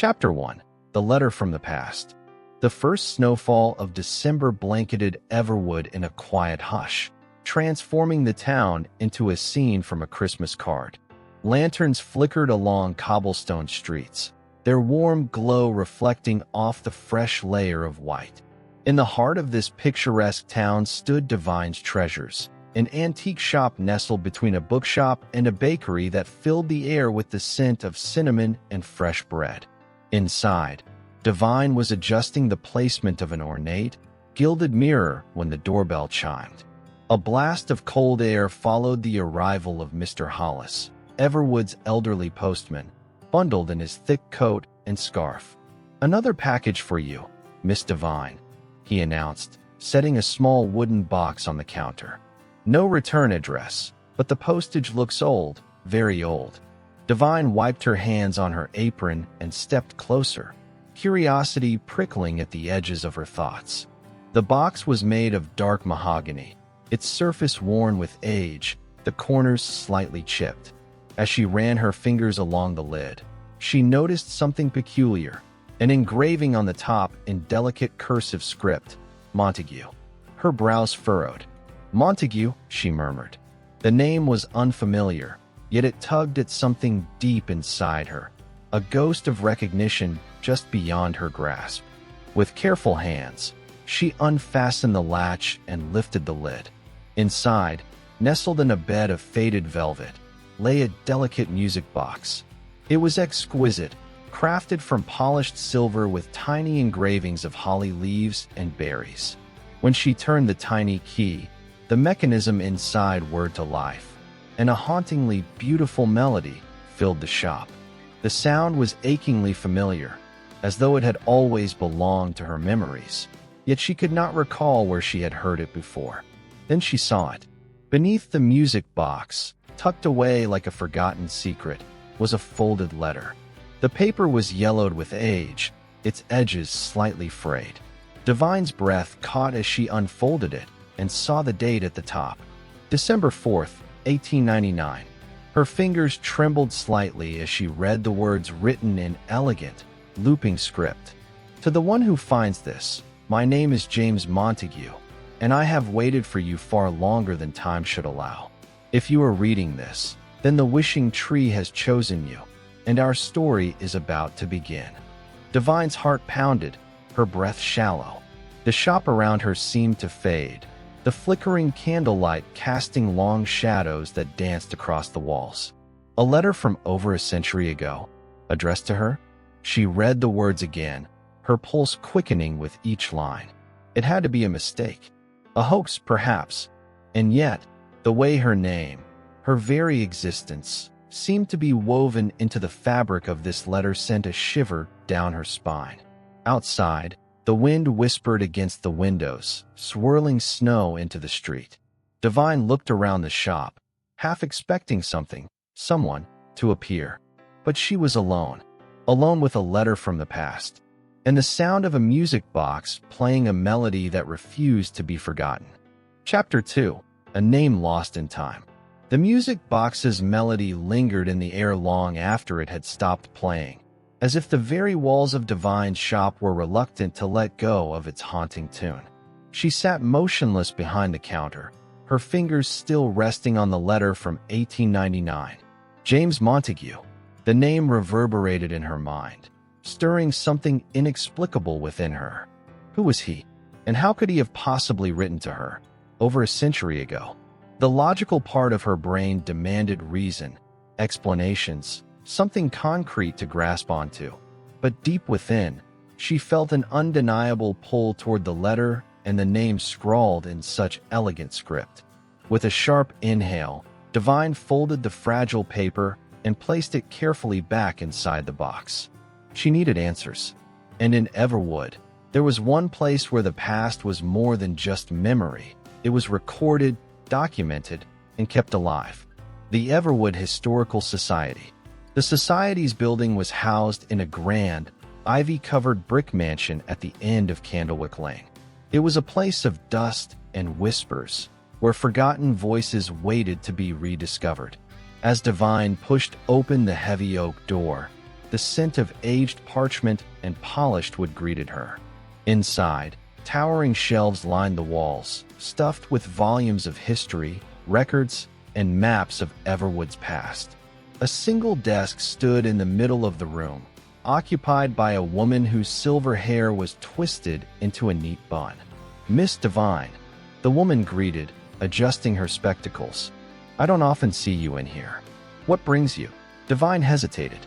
Chapter 1. The Letter from the Past. The first snowfall of December blanketed Everwood in a quiet hush, transforming the town into a scene from a Christmas card. Lanterns flickered along cobblestone streets, their warm glow reflecting off the fresh layer of white. In the heart of this picturesque town stood Devine's Treasures, an antique shop nestled between a bookshop and a bakery that filled the air with the scent of cinnamon and fresh bread. Inside, Devine was adjusting the placement of an ornate, gilded mirror when the doorbell chimed. A blast of cold air followed the arrival of Mr. Hollis, Everwood's elderly postman, bundled in his thick coat and scarf. "Another package for you, Miss Devine," he announced, setting a small wooden box on the counter. "No return address, but the postage looks old, very old." Devine wiped her hands on her apron and stepped closer, curiosity prickling at the edges of her thoughts. The box was made of dark mahogany, its surface worn with age, the corners slightly chipped. As she ran her fingers along the lid, she noticed something peculiar, an engraving on the top in delicate cursive script, "Montague." Her brows furrowed. "Montague," she murmured. The name was unfamiliar, yet it tugged at something deep inside her, a ghost of recognition just beyond her grasp. With careful hands, she unfastened the latch and lifted the lid. Inside, nestled in a bed of faded velvet, lay a delicate music box. It was exquisite, crafted from polished silver with tiny engravings of holly leaves and berries. When she turned the tiny key, the mechanism inside whirred to life, and a hauntingly beautiful melody filled the shop. The sound was achingly familiar, as though it had always belonged to her memories, yet she could not recall where she had heard it before. Then she saw it. Beneath the music box, tucked away like a forgotten secret, was a folded letter. The paper was yellowed with age, its edges slightly frayed. Devine's breath caught as she unfolded it and saw the date at the top. December 4th, 1899. Her fingers trembled slightly as she read the words written in elegant, looping script. "To the one who finds this, my name is James Montague, and I have waited for you far longer than time should allow. If you are reading this, then the wishing tree has chosen you, and our story is about to begin." Devine's heart pounded, her breath shallow. The shop around her seemed to fade, the flickering candlelight casting long shadows that danced across the walls. A letter from over a century ago, addressed to her? She read the words again, her pulse quickening with each line. It had to be a mistake, a hoax perhaps, and yet, the way her name, her very existence, seemed to be woven into the fabric of this letter sent a shiver down her spine. Outside, the wind whispered against the windows, swirling snow into the street. Devine looked around the shop, half expecting someone, to appear. But she was alone with a letter from the past, and the sound of a music box playing a melody that refused to be forgotten. Chapter 2. A Name Lost in Time. The music box's melody lingered in the air long after it had stopped playing, as if the very walls of Devine's shop were reluctant to let go of its haunting tune. She sat motionless behind the counter, her fingers still resting on the letter from 1899. James Montague. The name reverberated in her mind, stirring something inexplicable within her. Who was he? And how could he have possibly written to her, over a century ago? The logical part of her brain demanded reason, explanations, something concrete to grasp onto. But deep within, she felt an undeniable pull toward the letter and the name scrawled in such elegant script. With a sharp inhale, Devine folded the fragile paper and placed it carefully back inside the box. She needed answers. And in Everwood, there was one place where the past was more than just memory. It was recorded, documented, and kept alive. The Everwood Historical Society. The Society's building was housed in a grand, ivy-covered brick mansion at the end of Candlewick Lane. It was a place of dust and whispers, where forgotten voices waited to be rediscovered. As Devine pushed open the heavy oak door, The scent of aged parchment and polished wood greeted her. Inside, towering shelves lined the walls, stuffed with volumes of history, records, and maps of Everwood's past. A single desk stood in the middle of the room, occupied by a woman whose silver hair was twisted into a neat bun. "Miss Devine," the woman greeted, adjusting her spectacles. "I don't often see you in here. What brings you?" Devine hesitated.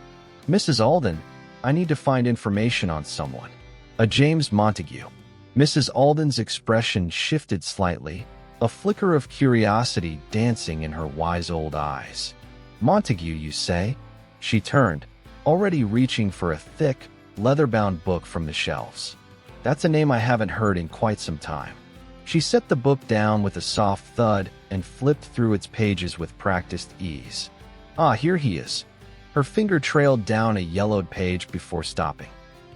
"Mrs. Alden, I need to find information on someone. A James Montague." Mrs. Alden's expression shifted slightly, a flicker of curiosity dancing in her wise old eyes. "Montague, you say?" She turned, already reaching for a thick, leather-bound book from the shelves. "That's a name I haven't heard in quite some time." She set the book down with a soft thud and flipped through its pages with practiced ease. "Ah, here he is." Her finger trailed down a yellowed page before stopping.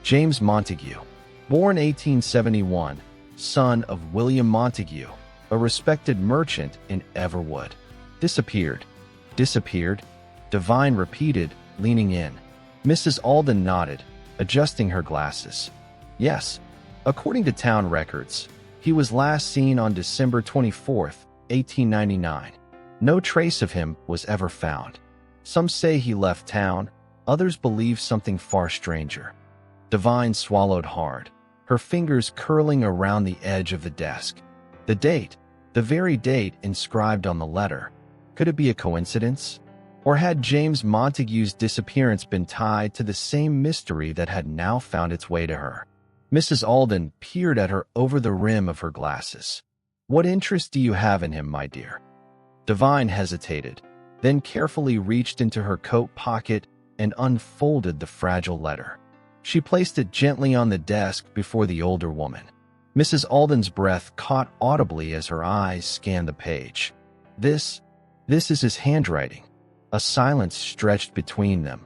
James Montague, born 1871, son of William Montague, a respected merchant in Everwood. Disappeared. Disappeared? Devine repeated, leaning in. Mrs. Alden nodded, adjusting her glasses. "Yes, according to town records, he was last seen on December 24th, 1899. No trace of him was ever found. Some say he left town, others believe something far stranger." Devine swallowed hard, her fingers curling around the edge of the desk. The date, the very date inscribed on the letter. Could it be a coincidence? Or had James Montague's disappearance been tied to the same mystery that had now found its way to her? Mrs. Alden peered at her over the rim of her glasses. "What interest do you have in him, my dear?" Devine hesitated, then carefully reached into her coat pocket and unfolded the fragile letter. She placed it gently on the desk before the older woman. Mrs. Alden's breath caught audibly as her eyes scanned the page. This is his handwriting." A silence stretched between them,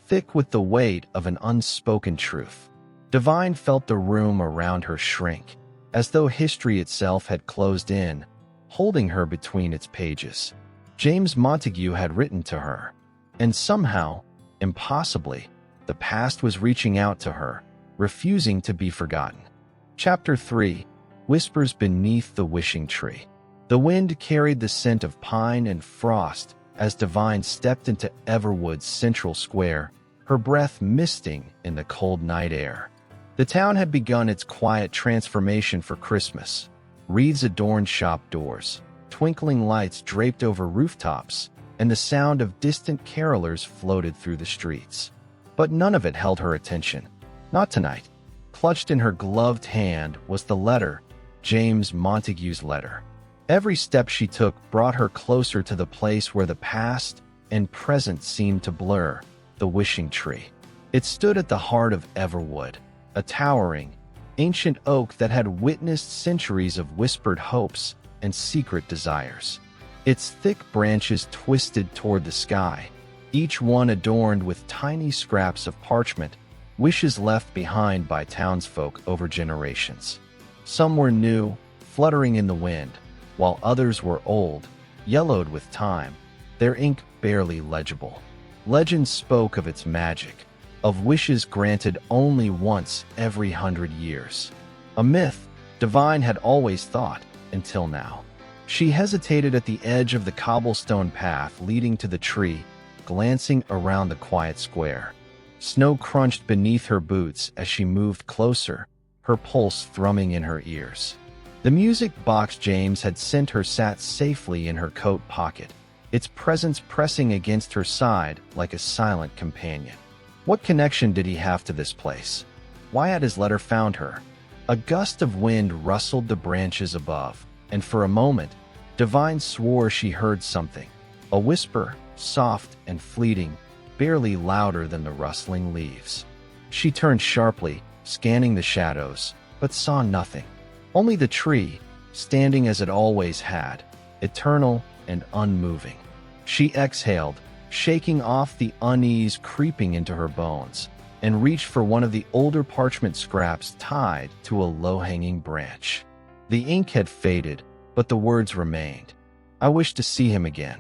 thick with the weight of an unspoken truth. Devine felt the room around her shrink, as though history itself had closed in, holding her between its pages. James Montague had written to her, and somehow, impossibly, the past was reaching out to her, refusing to be forgotten. Chapter 3: Whispers Beneath the Wishing Tree. The wind carried the scent of pine and frost as Devine stepped into Everwood's central square, her breath misting in the cold night air. The town had begun its quiet transformation for Christmas. Wreaths adorned shop doors, twinkling lights draped over rooftops, and the sound of distant carolers floated through the streets. But none of it held her attention. Not tonight. Clutched in her gloved hand was the letter, James Montague's letter. Every step she took brought her closer to the place where the past and present seemed to blur, the wishing tree. It stood at the heart of Everwood, a towering, ancient oak that had witnessed centuries of whispered hopes and secret desires. Its thick branches twisted toward the sky, each one adorned with tiny scraps of parchment, wishes left behind by townsfolk over generations. Some were new, fluttering in the wind, while others were old, yellowed with time, their ink barely legible. Legend spoke of its magic, of wishes granted only once every 100 years. A myth, Devine had always thought, until now. She hesitated at the edge of the cobblestone path leading to the tree, glancing around the quiet square. Snow crunched beneath her boots as she moved closer, her pulse thrumming in her ears. The music box James had sent her sat safely in her coat pocket, its presence pressing against her side like a silent companion. What connection did he have to this place? Why had his letter found her? A gust of wind rustled the branches above, and for a moment, Devine swore she heard something. A whisper, soft and fleeting, barely louder than the rustling leaves. She turned sharply, scanning the shadows, but saw nothing. Only the tree, standing as it always had, eternal and unmoving. She exhaled, shaking off the unease creeping into her bones, and reached for one of the older parchment scraps tied to a low-hanging branch. The ink had faded, but the words remained. "I wish to see him again."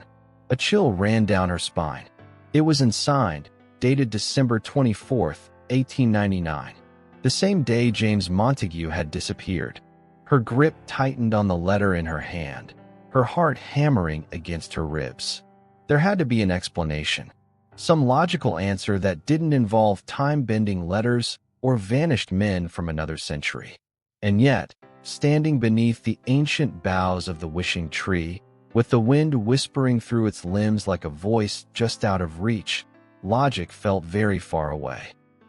A chill ran down her spine. It was unsigned, dated December 24th, 1899. The same day James Montague had disappeared. Her grip tightened on the letter in her hand, her heart hammering against her ribs. There had to be an explanation, some logical answer that didn't involve time-bending letters or vanished men from another century. And yet, standing beneath the ancient boughs of the wishing tree, with the wind whispering through its limbs like a voice just out of reach, logic felt very far away.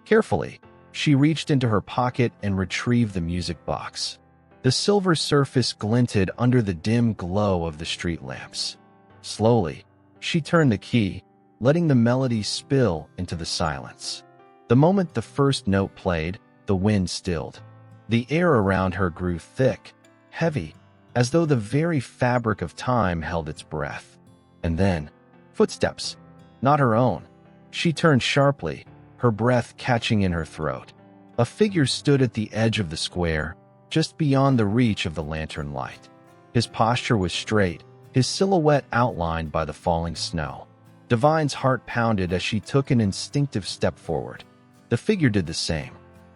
Carefully, she reached into her pocket and retrieved the music box. The silver surface glinted under the dim glow of the street lamps. Slowly, she turned the key, letting the melody spill into the silence. The moment the first note played, the wind stilled. The air around her grew thick, heavy, as though the very fabric of time held its breath. And then, footsteps, not her own. She turned sharply, her breath catching in her throat. A figure stood at the edge of the square, just beyond the reach of the lantern light. His posture was straight, his silhouette outlined by the falling snow. Divine's heart pounded as she took an instinctive step forward. The figure did the same.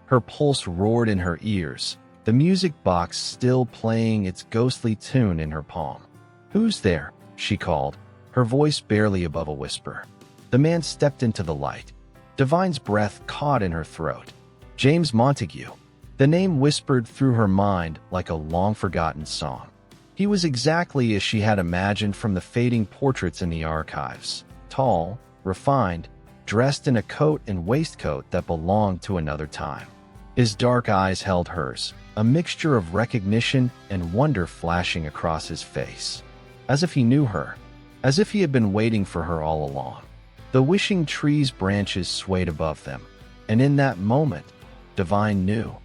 Her pulse roared in her ears, the music box still playing its ghostly tune in her palm. "Who's there?" she called, her voice barely above a whisper. The man stepped into the light. Divine's breath caught in her throat. James Montague. The name whispered through her mind like a long-forgotten song. He was exactly as she had imagined from the fading portraits in the archives. Tall, refined, dressed in a coat and waistcoat that belonged to another time. His dark eyes held hers, a mixture of recognition and wonder flashing across his face. As if he knew her, as if he had been waiting for her all along. The wishing tree's branches swayed above them, and in that moment, Divine knew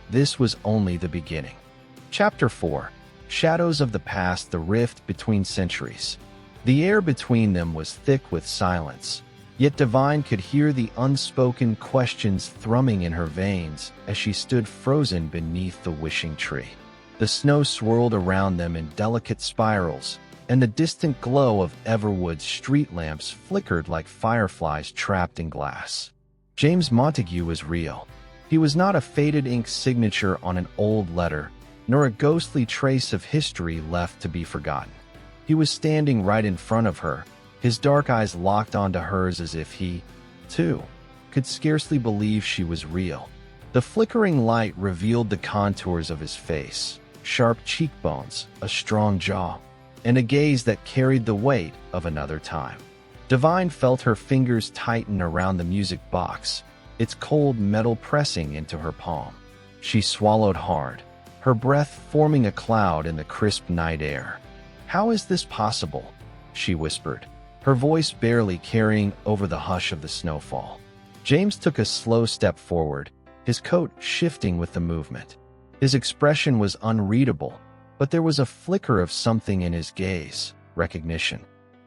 this was only the beginning. Chapter 4. Shadows of the Past, the Rift Between Centuries. The air between them was thick with silence, yet Divine could hear the unspoken questions thrumming in her veins as she stood frozen beneath the wishing tree. The snow swirled around them in delicate spirals, and the distant glow of Everwood's street lamps flickered like fireflies trapped in glass. James Montague was real. He was not a faded ink signature on an old letter, nor a ghostly trace of history left to be forgotten. He was standing right in front of her, his dark eyes locked onto hers as if he, too, could scarcely believe she was real. The flickering light revealed the contours of his face, sharp cheekbones, a strong jaw, and a gaze that carried the weight of another time. Divine felt her fingers tighten around the music box, its cold metal pressing into her palm. She swallowed hard, her breath forming a cloud in the crisp night air. "How is this possible?" she whispered, her voice barely carrying over the hush of the snowfall. James took a slow step forward, his coat shifting with the movement. His expression was unreadable, but there was a flicker of something in his gaze, recognition,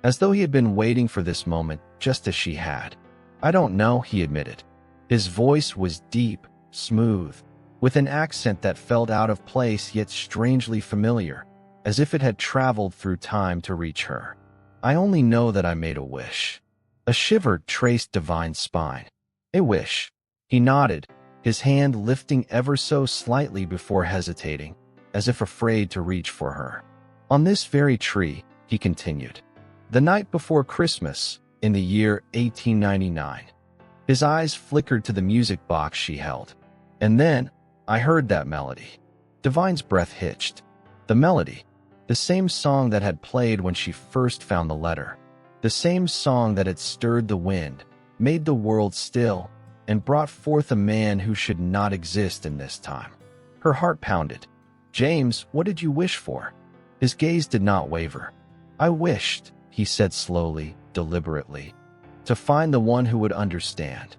as though he had been waiting for this moment just as she had. "I don't know," he admitted. His voice was deep, smooth, with an accent that felt out of place yet strangely familiar, as if it had traveled through time to reach her. "I only know that I made a wish." A shiver traced Divine's spine. "A wish." He nodded, his hand lifting ever so slightly before hesitating, as if afraid to reach for her. "On this very tree," he continued, "the night before Christmas, in the year 1899. His eyes flickered to the music box she held. "And then, I heard that melody." Divine's breath hitched. The melody, the same song that had played when she first found the letter, the same song that had stirred the wind, made the world still, and brought forth a man who should not exist in this time. Her heart pounded. "James, what did you wish for?" His gaze did not waver. "I wished," he said slowly, deliberately, "to find the one who would understand."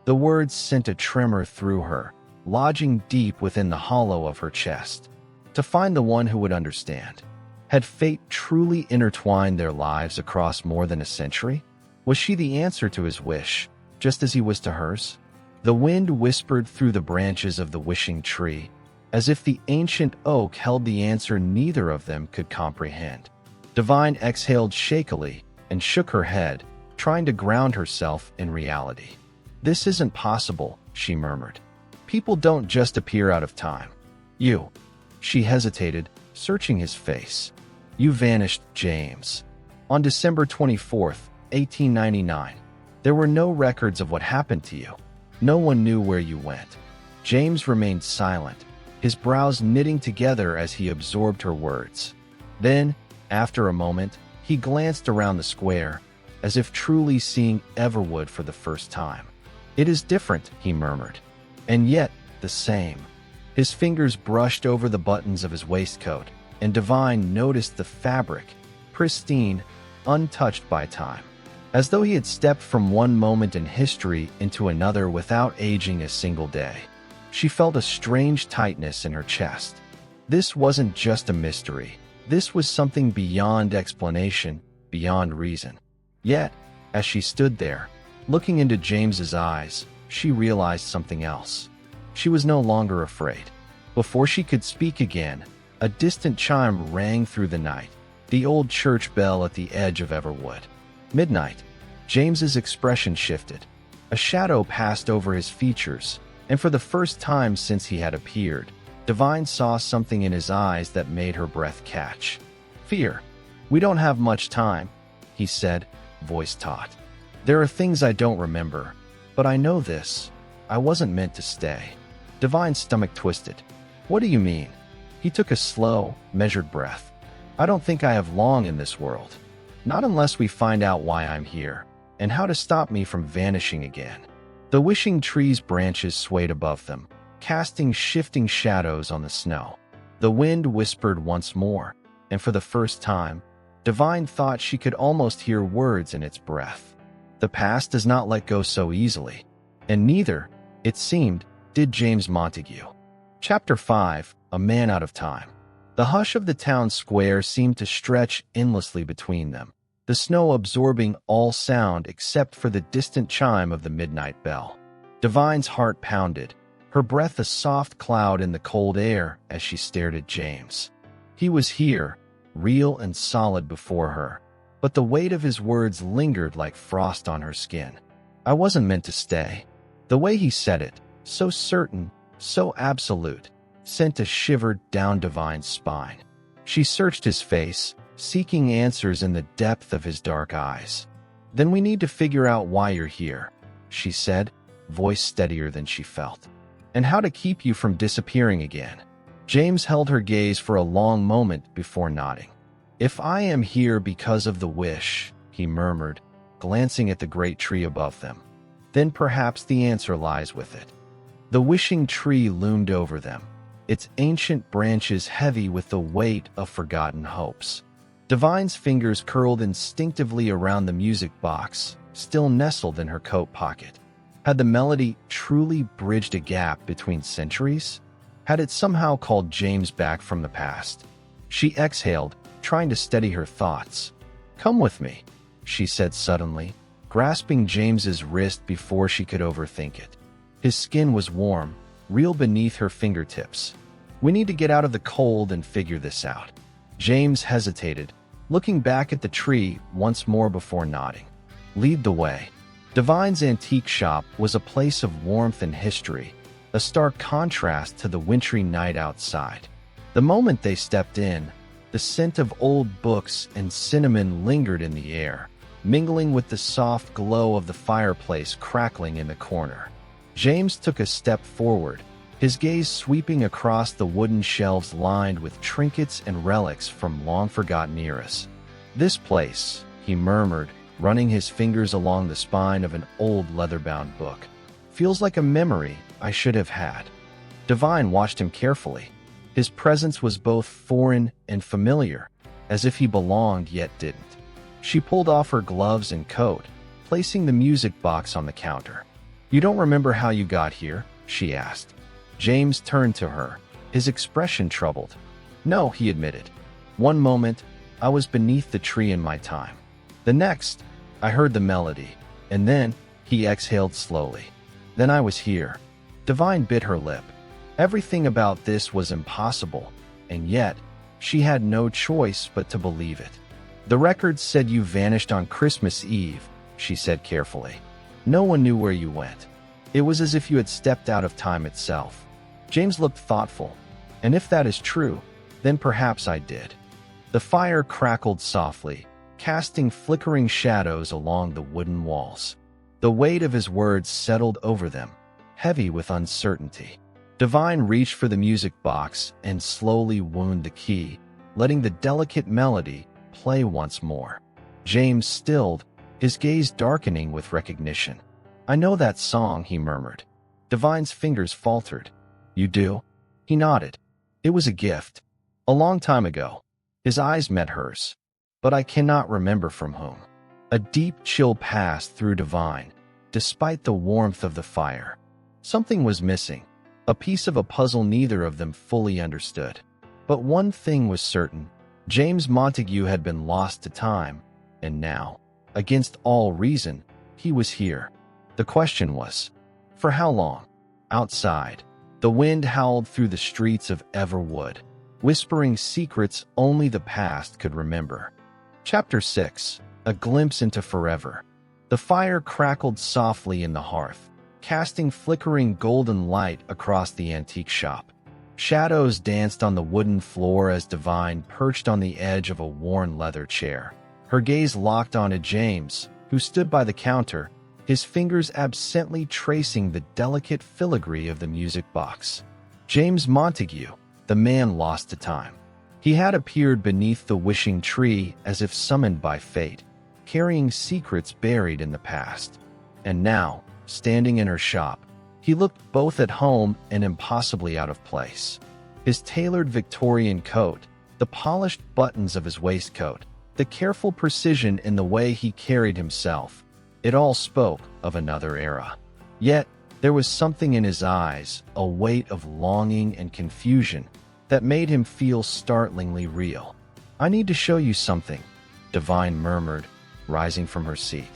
The words sent a tremor through her, lodging deep within the hollow of her chest. To find the one who would understand. Had fate truly intertwined their lives across more than a century? Was she the answer to his wish, just as he was to hers? The wind whispered through the branches of the wishing tree, as if the ancient oak held the answer neither of them could comprehend. Divine exhaled shakily and shook her head, trying to ground herself in reality. "This isn't possible," she murmured. "People don't just appear out of time. You." She hesitated, searching his face. "You vanished, James. On December 24th, 1899. There were no records of what happened to you. No one knew where you went." James remained silent, his brows knitting together as he absorbed her words. Then, after a moment, he glanced around the square, as if truly seeing Everwood for the first time. "It is different," he murmured, "and yet the same." His fingers brushed over the buttons of his waistcoat, and Devine noticed the fabric, pristine, untouched by time. As though he had stepped from one moment in history into another without aging a single day. She felt a strange tightness in her chest. This wasn't just a mystery. This was something beyond explanation, beyond reason. Yet, as she stood there, looking into James's eyes, she realized something else. She was no longer afraid. Before she could speak again, a distant chime rang through the night, the old church bell at the edge of Everwood. Midnight. James's expression shifted. A shadow passed over his features, and for the first time since he had appeared, Devine saw something in his eyes that made her breath catch. "Fear. We don't have much time," he said, voice taut. "There are things I don't remember, but I know this. I wasn't meant to stay." Devine's stomach twisted. "What do you mean?" He took a slow, measured breath. "I don't think I have long in this world. Not unless we find out why I'm here, and how to stop me from vanishing again." The wishing tree's branches swayed above them, casting shifting shadows on the snow. The wind whispered once more, and for the first time, Devine thought she could almost hear words in its breath. The past does not let go so easily, and neither, it seemed, did James Montague. Chapter 5: A Man Out of Time. The hush of the town square seemed to stretch endlessly between them, the snow absorbing all sound except for the distant chime of the midnight bell. Devine's heart pounded, her breath a soft cloud in the cold air as she stared at James. He was here, real and solid before her, but the weight of his words lingered like frost on her skin. "I wasn't meant to stay." The way he said it, so certain, so absolute, sent a shiver down Devine's spine. She searched his face, seeking answers in the depth of his dark eyes. "Then we need to figure out why you're here," she said, voice steadier than she felt. "And how to keep you from disappearing again." James held her gaze for a long moment before nodding. "If I am here because of the wish," he murmured, glancing at the great tree above them, "then perhaps the answer lies with it." The wishing tree loomed over them, its ancient branches heavy with the weight of forgotten hopes. Devine's fingers curled instinctively around the music box, still nestled in her coat pocket. Had the melody truly bridged a gap between centuries? Had it somehow called James back from the past? She exhaled, trying to steady her thoughts. "Come with me," she said suddenly, grasping James's wrist before she could overthink it. His skin was warm, real beneath her fingertips. "We need to get out of the cold and figure this out." James hesitated, looking back at the tree once more before nodding. "Lead the way." Devine's antique shop was a place of warmth and history, a stark contrast to the wintry night outside. The moment they stepped in, the scent of old books and cinnamon lingered in the air, mingling with the soft glow of the fireplace crackling in the corner. James took a step forward, his gaze sweeping across the wooden shelves lined with trinkets and relics from long-forgotten eras. "This place," he murmured, running his fingers along the spine of an old leather-bound book, "feels like a memory I should have had." Devine watched him carefully. His presence was both foreign and familiar, as if he belonged yet didn't. She pulled off her gloves and coat, placing the music box on the counter. "You don't remember how you got here?" she asked. James turned to her, his expression troubled. "No," he admitted. "One moment, I was beneath the tree in my time. The next, I heard the melody, and then," he exhaled slowly, "then I was here." Devine bit her lip. Everything about this was impossible, and yet, she had no choice but to believe it. "The records said you vanished on Christmas Eve," she said carefully. No one knew where you went. It was as if you had stepped out of time itself. James looked thoughtful. And if that is true, then perhaps I did. The fire crackled softly, casting flickering shadows along the wooden walls. The weight of his words settled over them, heavy with uncertainty. Divine reached for the music box and slowly wound the key, letting the delicate melody play once more. James stilled, his gaze darkening with recognition. I know that song, he murmured. Divine's fingers faltered. You do? He nodded. It was a gift. A long time ago. His eyes met hers. But I cannot remember from whom. A deep chill passed through Divine, despite the warmth of the fire. Something was missing, a piece of a puzzle neither of them fully understood. But one thing was certain. James Montague had been lost to time, and now, against all reason, he was here. The question was, for how long? Outside, the wind howled through the streets of Everwood, whispering secrets only the past could remember. Chapter 6. A Glimpse into Forever. The fire crackled softly in the hearth, casting flickering golden light across the antique shop. Shadows danced on the wooden floor as Divine perched on the edge of a worn leather chair. Her gaze locked onto James, who stood by the counter, his fingers absently tracing the delicate filigree of the music box. James Montague, the man lost to time. He had appeared beneath the wishing tree as if summoned by fate, carrying secrets buried in the past. And now, standing in her shop, he looked both at home and impossibly out of place. His tailored Victorian coat, the polished buttons of his waistcoat, the careful precision in the way he carried himself, it all spoke of another era. Yet, there was something in his eyes, a weight of longing and confusion, that made him feel startlingly real. I need to show you something, Divine murmured, rising from her seat.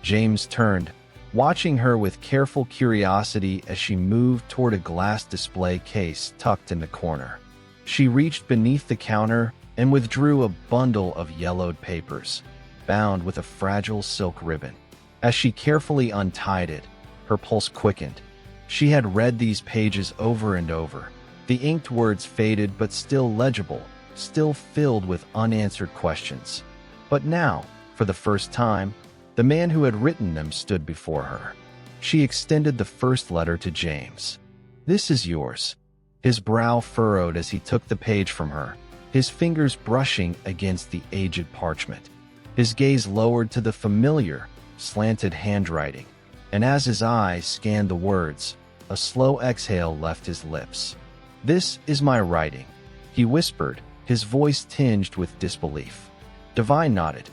James turned, watching her with careful curiosity as she moved toward a glass display case tucked in the corner. She reached beneath the counter and withdrew a bundle of yellowed papers, bound with a fragile silk ribbon. As she carefully untied it, her pulse quickened. She had read these pages over and over. The inked words faded but still legible, still filled with unanswered questions. But now, for the first time, the man who had written them stood before her. She extended the first letter to James. This is yours. His brow furrowed as he took the page from her, his fingers brushing against the aged parchment. His gaze lowered to the familiar, slanted handwriting, and as his eyes scanned the words, a slow exhale left his lips. This is my writing, he whispered, his voice tinged with disbelief. Divine nodded.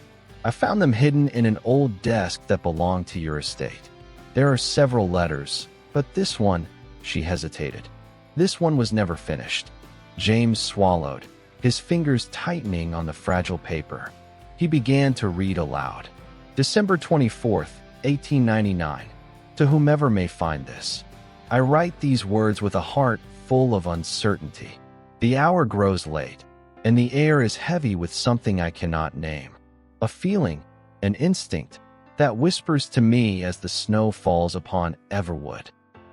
I found them hidden in an old desk that belonged to your estate. There are several letters, but this one, she hesitated. This one was never finished. James swallowed, his fingers tightening on the fragile paper. He began to read aloud. December 24th, 1899. To whomever may find this. I write these words with a heart full of uncertainty. The hour grows late, and the air is heavy with something I cannot name. A feeling, an instinct, that whispers to me as the snow falls upon Everwood.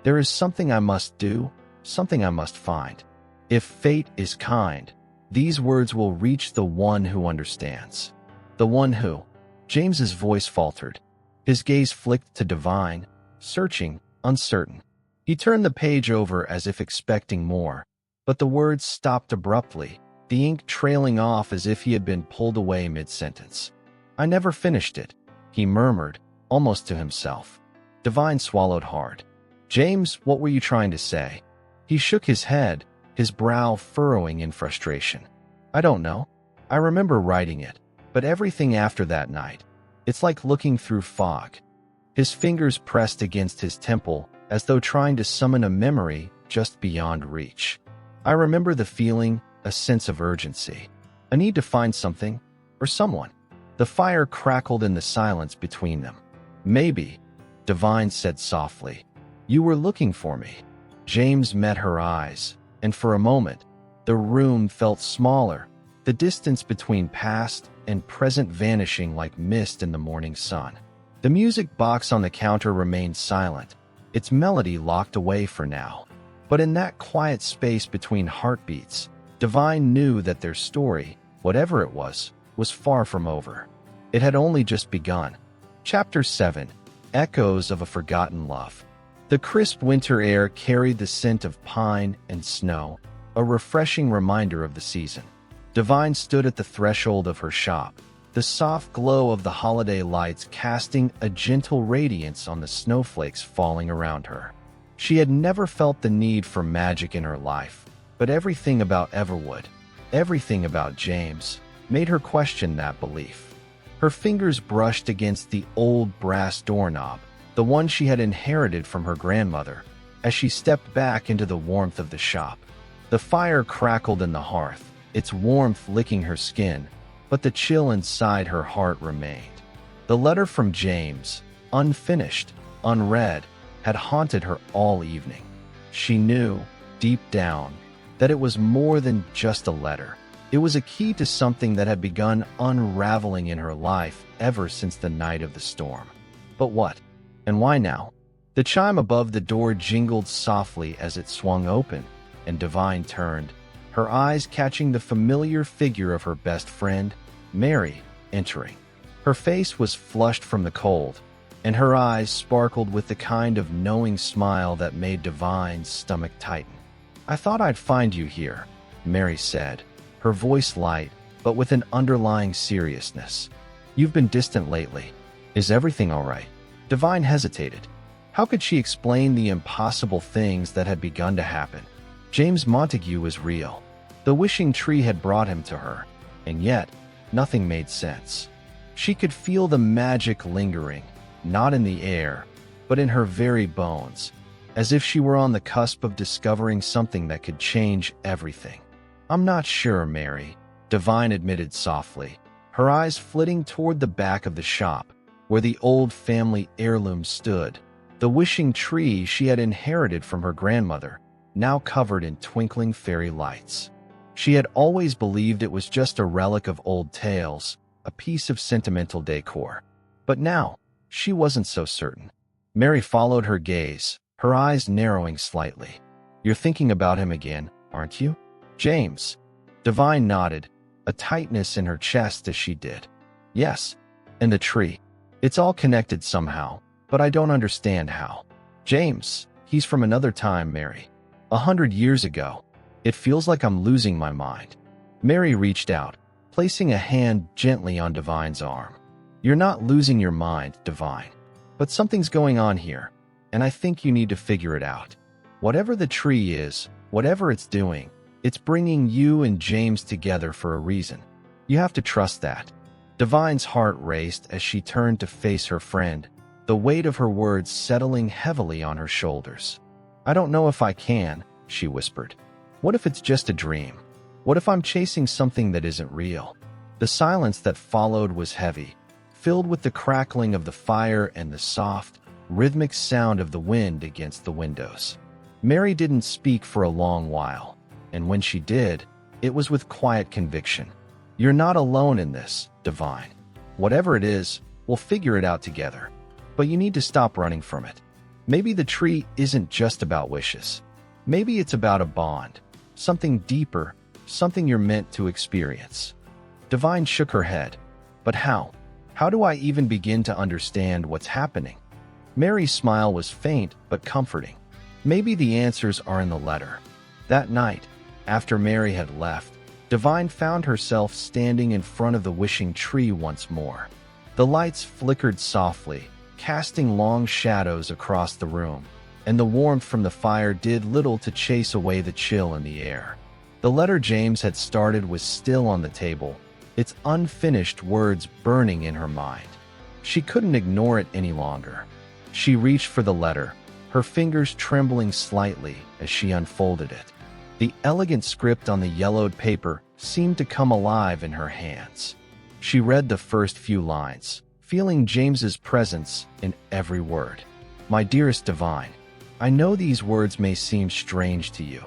There is something I must do, something I must find. If fate is kind, these words will reach the one who understands. The one who. James's voice faltered. His gaze flicked to Divine, searching, uncertain. He turned the page over as if expecting more, but the words stopped abruptly, the ink trailing off as if he had been pulled away mid-sentence. I never finished it, he murmured, almost to himself. Divine swallowed hard. James, what were you trying to say? He shook his head, his brow furrowing in frustration. I don't know. I remember writing it, but everything after that night, it's like looking through fog. His fingers pressed against his temple, as though trying to summon a memory just beyond reach. I remember the feeling, a sense of urgency. A need to find something, or someone. The fire crackled in the silence between them. Maybe, Divine said softly, you were looking for me. James met her eyes, and for a moment, the room felt smaller, the distance between past and present vanishing like mist in the morning sun. The music box on the counter remained silent, its melody locked away for now. But in that quiet space between heartbeats, Divine knew that their story, whatever it was far from over. It had only just begun. Chapter 7: Echoes of a Forgotten Love. The crisp winter air carried the scent of pine and snow, a refreshing reminder of the season. Divine stood at the threshold of her shop, the soft glow of the holiday lights casting a gentle radiance on the snowflakes falling around her. She had never felt the need for magic in her life, but everything about Everwood, everything about James, made her question that belief. Her fingers brushed against the old brass doorknob, the one she had inherited from her grandmother, as she stepped back into the warmth of the shop. The fire crackled in the hearth, its warmth licking her skin, but the chill inside her heart remained. The letter from James, unfinished, unread, had haunted her all evening. She knew, deep down, that it was more than just a letter. It was a key to something that had begun unraveling in her life ever since the night of the storm. But what? And why now? The chime above the door jingled softly as it swung open, and Divine turned, her eyes catching the familiar figure of her best friend, Mary, entering. Her face was flushed from the cold, and her eyes sparkled with the kind of knowing smile that made Divine's stomach tighten. "I thought I'd find you here," Mary said, her voice light, but with an underlying seriousness. "You've been distant lately. Is everything all right?" Divine hesitated. How could she explain the impossible things that had begun to happen? James Montague was real. The wishing tree had brought him to her, and yet nothing made sense. She could feel the magic lingering, not in the air, but in her very bones, as if she were on the cusp of discovering something that could change everything. "I'm not sure, Mary," Divine admitted softly, her eyes flitting toward the back of the shop, where the old family heirloom stood, the wishing tree she had inherited from her grandmother, now covered in twinkling fairy lights. She had always believed it was just a relic of old tales, a piece of sentimental decor. But now, she wasn't so certain. Mary followed her gaze, her eyes narrowing slightly. "You're thinking about him again, aren't you? James?" Divine nodded, a tightness in her chest as she did. "Yes, and the tree. It's all connected somehow, but I don't understand how. James, he's from another time, Mary. 100 years ago. It feels like I'm losing my mind." Mary reached out, placing a hand gently on Divine's arm. "You're not losing your mind, Divine. But something's going on here, and I think you need to figure it out. Whatever the tree is, whatever it's doing, it's bringing you and James together for a reason. You have to trust that." Divine's heart raced as she turned to face her friend, the weight of her words settling heavily on her shoulders. "I don't know if I can," she whispered. "What if it's just a dream? What if I'm chasing something that isn't real?" The silence that followed was heavy, filled with the crackling of the fire and the soft, rhythmic sound of the wind against the windows. Mary didn't speak for a long while, and when she did, it was with quiet conviction. "You're not alone in this, Divine. Whatever it is, we'll figure it out together. But you need to stop running from it. Maybe the tree isn't just about wishes. Maybe it's about a bond, something deeper, something you're meant to experience." Divine shook her head. "But how? How do I even begin to understand what's happening?" Mary's smile was faint but comforting. "Maybe the answers are in the letter." That night, after Mary had left, Divine found herself standing in front of the wishing tree once more. The lights flickered softly, casting long shadows across the room, and the warmth from the fire did little to chase away the chill in the air. The letter James had started was still on the table, its unfinished words burning in her mind. She couldn't ignore it any longer. She reached for the letter, her fingers trembling slightly as she unfolded it. The elegant script on the yellowed paper seemed to come alive in her hands. She read the first few lines, feeling James's presence in every word. "My dearest Divine, I know these words may seem strange to you,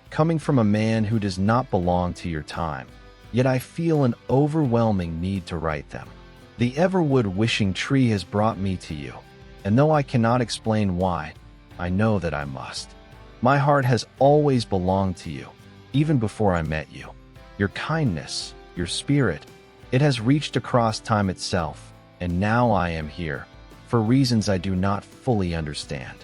coming from a man who does not belong to your time, yet I feel an overwhelming need to write them. The Everwood wishing tree has brought me to you, and though I cannot explain why, I know that I must. My heart has always belonged to you, even before I met you. Your kindness, your spirit, it has reached across time itself, and now I am here, for reasons I do not fully understand.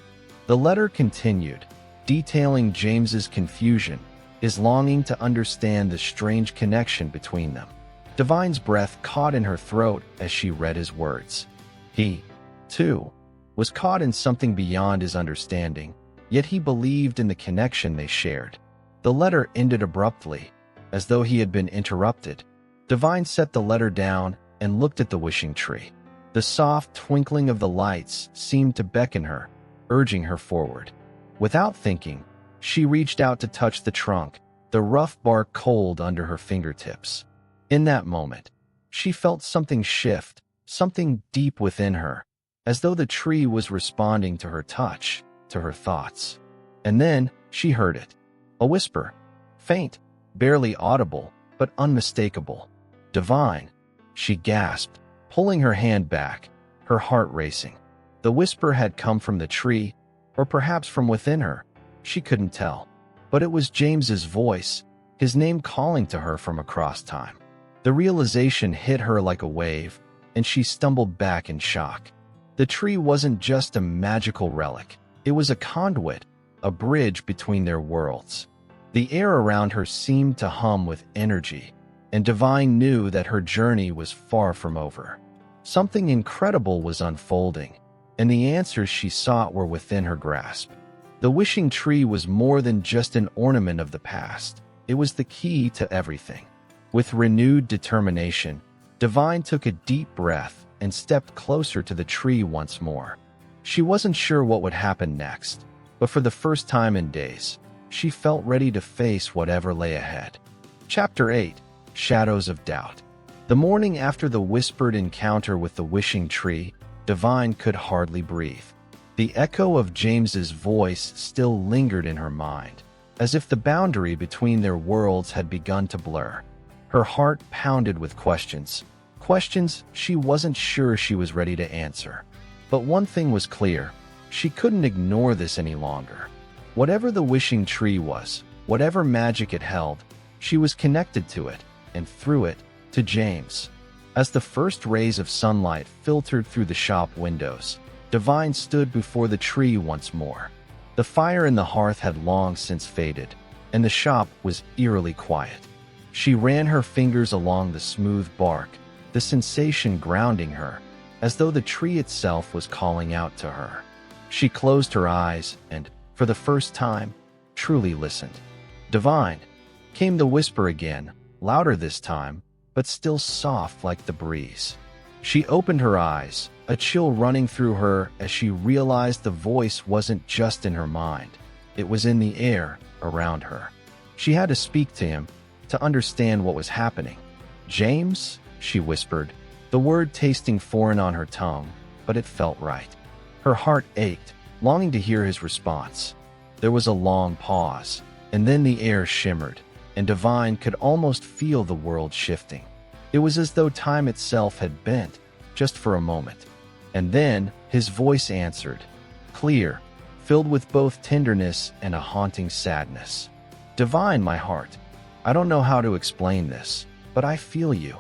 The letter continued, detailing James's confusion, his longing to understand the strange connection between them. Divine's breath caught in her throat as she read his words. He, too, was caught in something beyond his understanding, yet he believed in the connection they shared. The letter ended abruptly, as though he had been interrupted. Divine set the letter down and looked at the wishing tree. The soft twinkling of the lights seemed to beckon her, urging her forward. Without thinking, she reached out to touch the trunk, the rough bark cold under her fingertips. In that moment, she felt something shift, something deep within her, as though the tree was responding to her touch, to her thoughts. And then she heard it. A whisper, faint, barely audible, but unmistakable. Divine, she gasped, pulling her hand back, her heart racing. The whisper had come from the tree, or perhaps from within her. She couldn't tell. But it was James's voice, his name calling to her from across time. The realization hit her like a wave, and she stumbled back in shock. The tree wasn't just a magical relic. It was a conduit, a bridge between their worlds. The air around her seemed to hum with energy, and Divine knew that her journey was far from over. Something incredible was unfolding, and the answers she sought were within her grasp. The wishing tree was more than just an ornament of the past. It was the key to everything. With renewed determination, Divine took a deep breath and stepped closer to the tree once more. She wasn't sure what would happen next, but for the first time in days, she felt ready to face whatever lay ahead. Chapter 8: Shadows of Doubt. The morning after the whispered encounter with the wishing tree, Divine could hardly breathe. The echo of James's voice still lingered in her mind, as if the boundary between their worlds had begun to blur. Her heart pounded with questions she wasn't sure she was ready to answer. But one thing was clear, she couldn't ignore this any longer. Whatever the wishing tree was, whatever magic it held, she was connected to it, and through it, to James. As the first rays of sunlight filtered through the shop windows, Divine stood before the tree once more. The fire in the hearth had long since faded, and the shop was eerily quiet. She ran her fingers along the smooth bark, the sensation grounding her, as though the tree itself was calling out to her. She closed her eyes and, for the first time, truly listened. Divine, came the whisper again, louder this time, but still soft like the breeze. She opened her eyes, a chill running through her as she realized the voice wasn't just in her mind. It was in the air around her. She had to speak to him, to understand what was happening. James, she whispered, the word tasting foreign on her tongue, but it felt right. Her heart ached, longing to hear his response. There was a long pause, and then the air shimmered, and Divine could almost feel the world shifting. It was as though time itself had bent, just for a moment. And then his voice answered, clear, filled with both tenderness and a haunting sadness. Divine, my heart, I don't know how to explain this, but I feel you.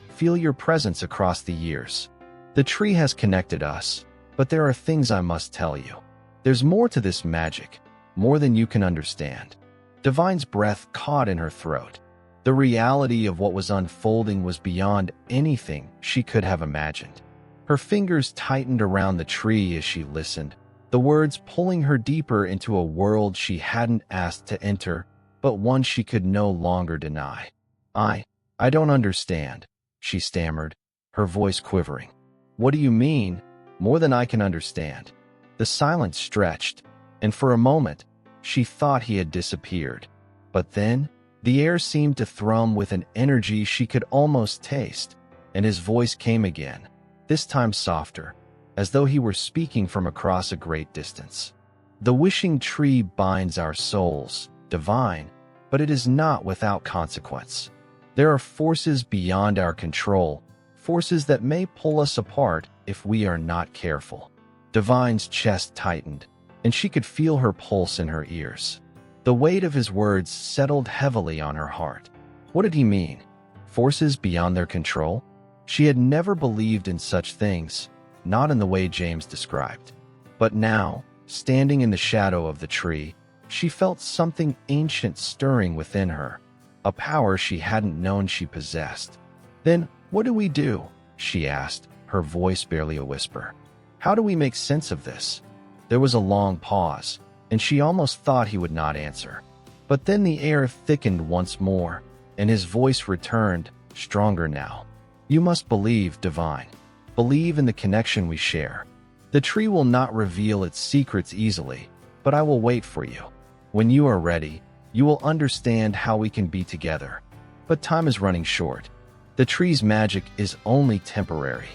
Feel your presence across the years. The tree has connected us, but there are things I must tell you. There's more to this magic, more than you can understand. Divine's breath caught in her throat. The reality of what was unfolding was beyond anything she could have imagined. Her fingers tightened around the tree as she listened, the words pulling her deeper into a world she hadn't asked to enter, but one she could no longer deny. I don't understand, she stammered, her voice quivering. What do you mean? More than I can understand. The silence stretched, and for a moment, she thought he had disappeared. But then, the air seemed to thrum with an energy she could almost taste, and his voice came again, this time softer, as though he were speaking from across a great distance. The wishing tree binds our souls, Divine, but it is not without consequence. There are forces beyond our control, forces that may pull us apart if we are not careful. Divine's chest tightened, and she could feel her pulse in her ears. The weight of his words settled heavily on her heart. What did he mean? Forces beyond their control? She had never believed in such things, not in the way James described. But now, standing in the shadow of the tree, she felt something ancient stirring within her, a power she hadn't known she possessed. "Then, what do we do?" she asked, her voice barely a whisper. "How do we make sense of this?" There was a long pause, and she almost thought he would not answer. But then the air thickened once more, and his voice returned, stronger now. "You must believe, Divine. Believe in the connection we share. The tree will not reveal its secrets easily, but I will wait for you. When you are ready, you will understand how we can be together. But time is running short. The tree's magic is only temporary."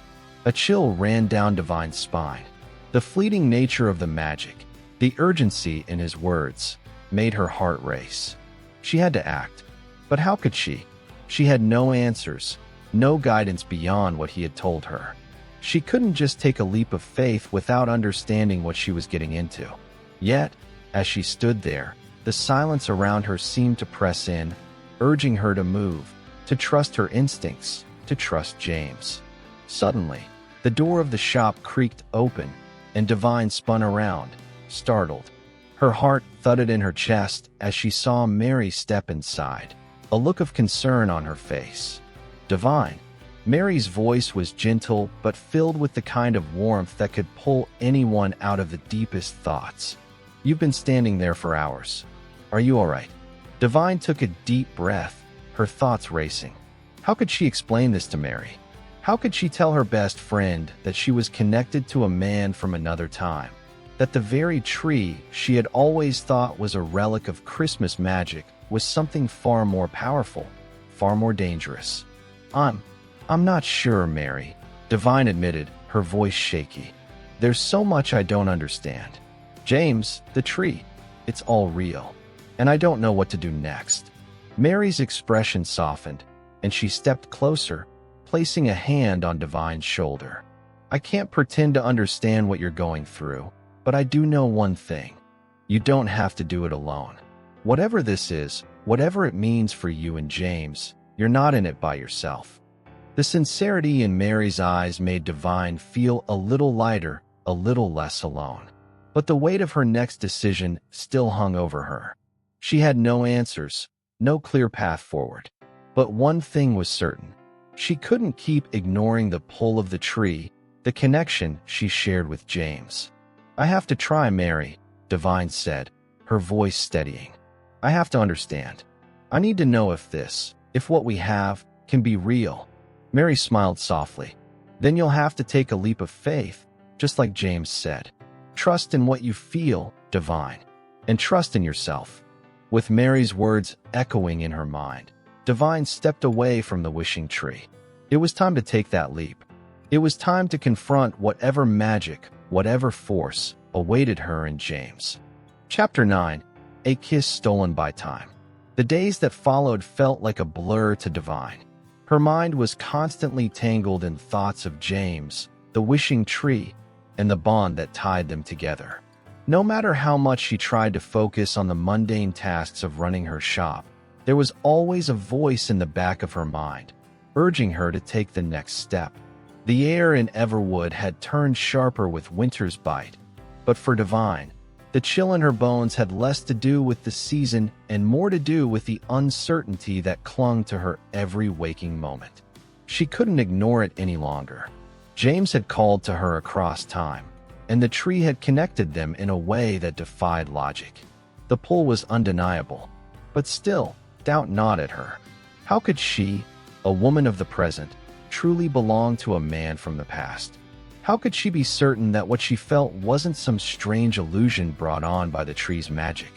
A chill ran down Divine's spine. The fleeting nature of the magic, the urgency in his words, made her heart race. She had to act. But how could she? She had no answers, no guidance beyond what he had told her. She couldn't just take a leap of faith without understanding what she was getting into. Yet, as she stood there, the silence around her seemed to press in, urging her to move, to trust her instincts, to trust James. Suddenly, the door of the shop creaked open, and Divine spun around, startled. Her heart thudded in her chest as she saw Mary step inside, a look of concern on her face. "Divine." Mary's voice was gentle but filled with the kind of warmth that could pull anyone out of the deepest thoughts. "You've been standing there for hours. Are you all right?" Divine took a deep breath, her thoughts racing. How could she explain this to Mary? How could she tell her best friend that she was connected to a man from another time? That the very tree she had always thought was a relic of Christmas magic was something far more powerful, far more dangerous. I'm not sure, Mary," Divine admitted, her voice shaky. "There's so much I don't understand. James, the tree, it's all real. And I don't know what to do next." Mary's expression softened, and she stepped closer, placing a hand on Divine's shoulder. "I can't pretend to understand what you're going through, but I do know one thing. You don't have to do it alone. Whatever this is, whatever it means for you and James, you're not in it by yourself." The sincerity in Mary's eyes made Divine feel a little lighter, a little less alone. But the weight of her next decision still hung over her. She had no answers, no clear path forward. But one thing was certain. She couldn't keep ignoring the pull of the tree, the connection she shared with James. "I have to try, Mary," Divine said, her voice steadying. "I have to understand. I need to know if what we have, can be real." Mary smiled softly. "Then you'll have to take a leap of faith, just like James said. Trust in what you feel, Divine, and trust in yourself." With Mary's words echoing in her mind, Divine stepped away from the wishing tree. It was time to take that leap. It was time to confront whatever magic, whatever force, awaited her and James. Chapter 9. A Kiss Stolen by Time. The days that followed felt like a blur to Divine. Her mind was constantly tangled in thoughts of James, the wishing tree, and the bond that tied them together. No matter how much she tried to focus on the mundane tasks of running her shop, there was always a voice in the back of her mind, urging her to take the next step. The air in Everwood had turned sharper with winter's bite, but for Divine, the chill in her bones had less to do with the season and more to do with the uncertainty that clung to her every waking moment. She couldn't ignore it any longer. James had called to her across time, and the tree had connected them in a way that defied logic. The pull was undeniable, but still, doubt gnawed at her. How could she, a woman of the present, truly belong to a man from the past? How could she be certain that what she felt wasn't some strange illusion brought on by the tree's magic?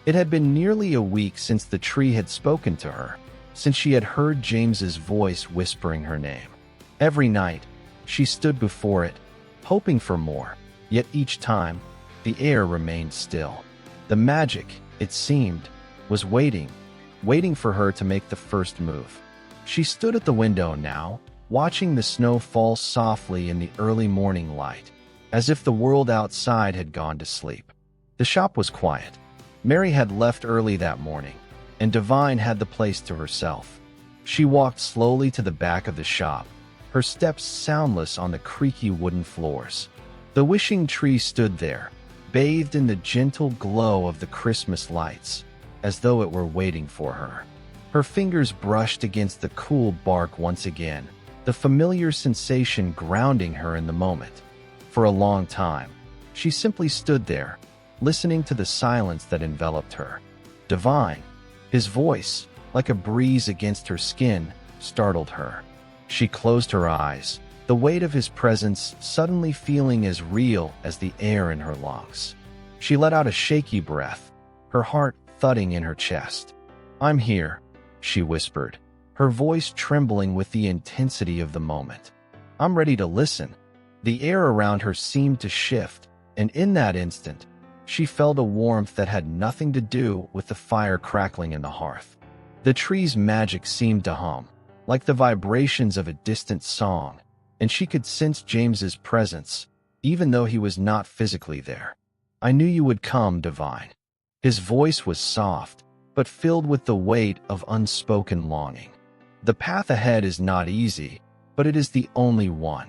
It had been nearly a week since the tree had spoken to her, since she had heard James's voice whispering her name. Every night, she stood before it, hoping for more, yet each time, the air remained still. The magic, it seemed, was waiting for her to make the first move. She stood at the window now, watching the snow fall softly in the early morning light, as if the world outside had gone to sleep. The shop was quiet. Mary had left early that morning, and Divine had the place to herself. She walked slowly to the back of the shop, her steps soundless on the creaky wooden floors. The wishing tree stood there, bathed in the gentle glow of the Christmas lights, as though it were waiting for her. Her fingers brushed against the cool bark once again, the familiar sensation grounding her in the moment. For a long time, she simply stood there, listening to the silence that enveloped her. Divine, his voice, like a breeze against her skin, startled her. She closed her eyes, the weight of his presence suddenly feeling as real as the air in her lungs. She let out a shaky breath, her heart thudding in her chest. "I'm here," she whispered, her voice trembling with the intensity of the moment. "I'm ready to listen." The air around her seemed to shift, and in that instant, she felt a warmth that had nothing to do with the fire crackling in the hearth. The tree's magic seemed to hum, like the vibrations of a distant song, and she could sense James's presence, even though he was not physically there. "I knew you would come, Divine." His voice was soft, but filled with the weight of unspoken longing. "The path ahead is not easy, but it is the only one.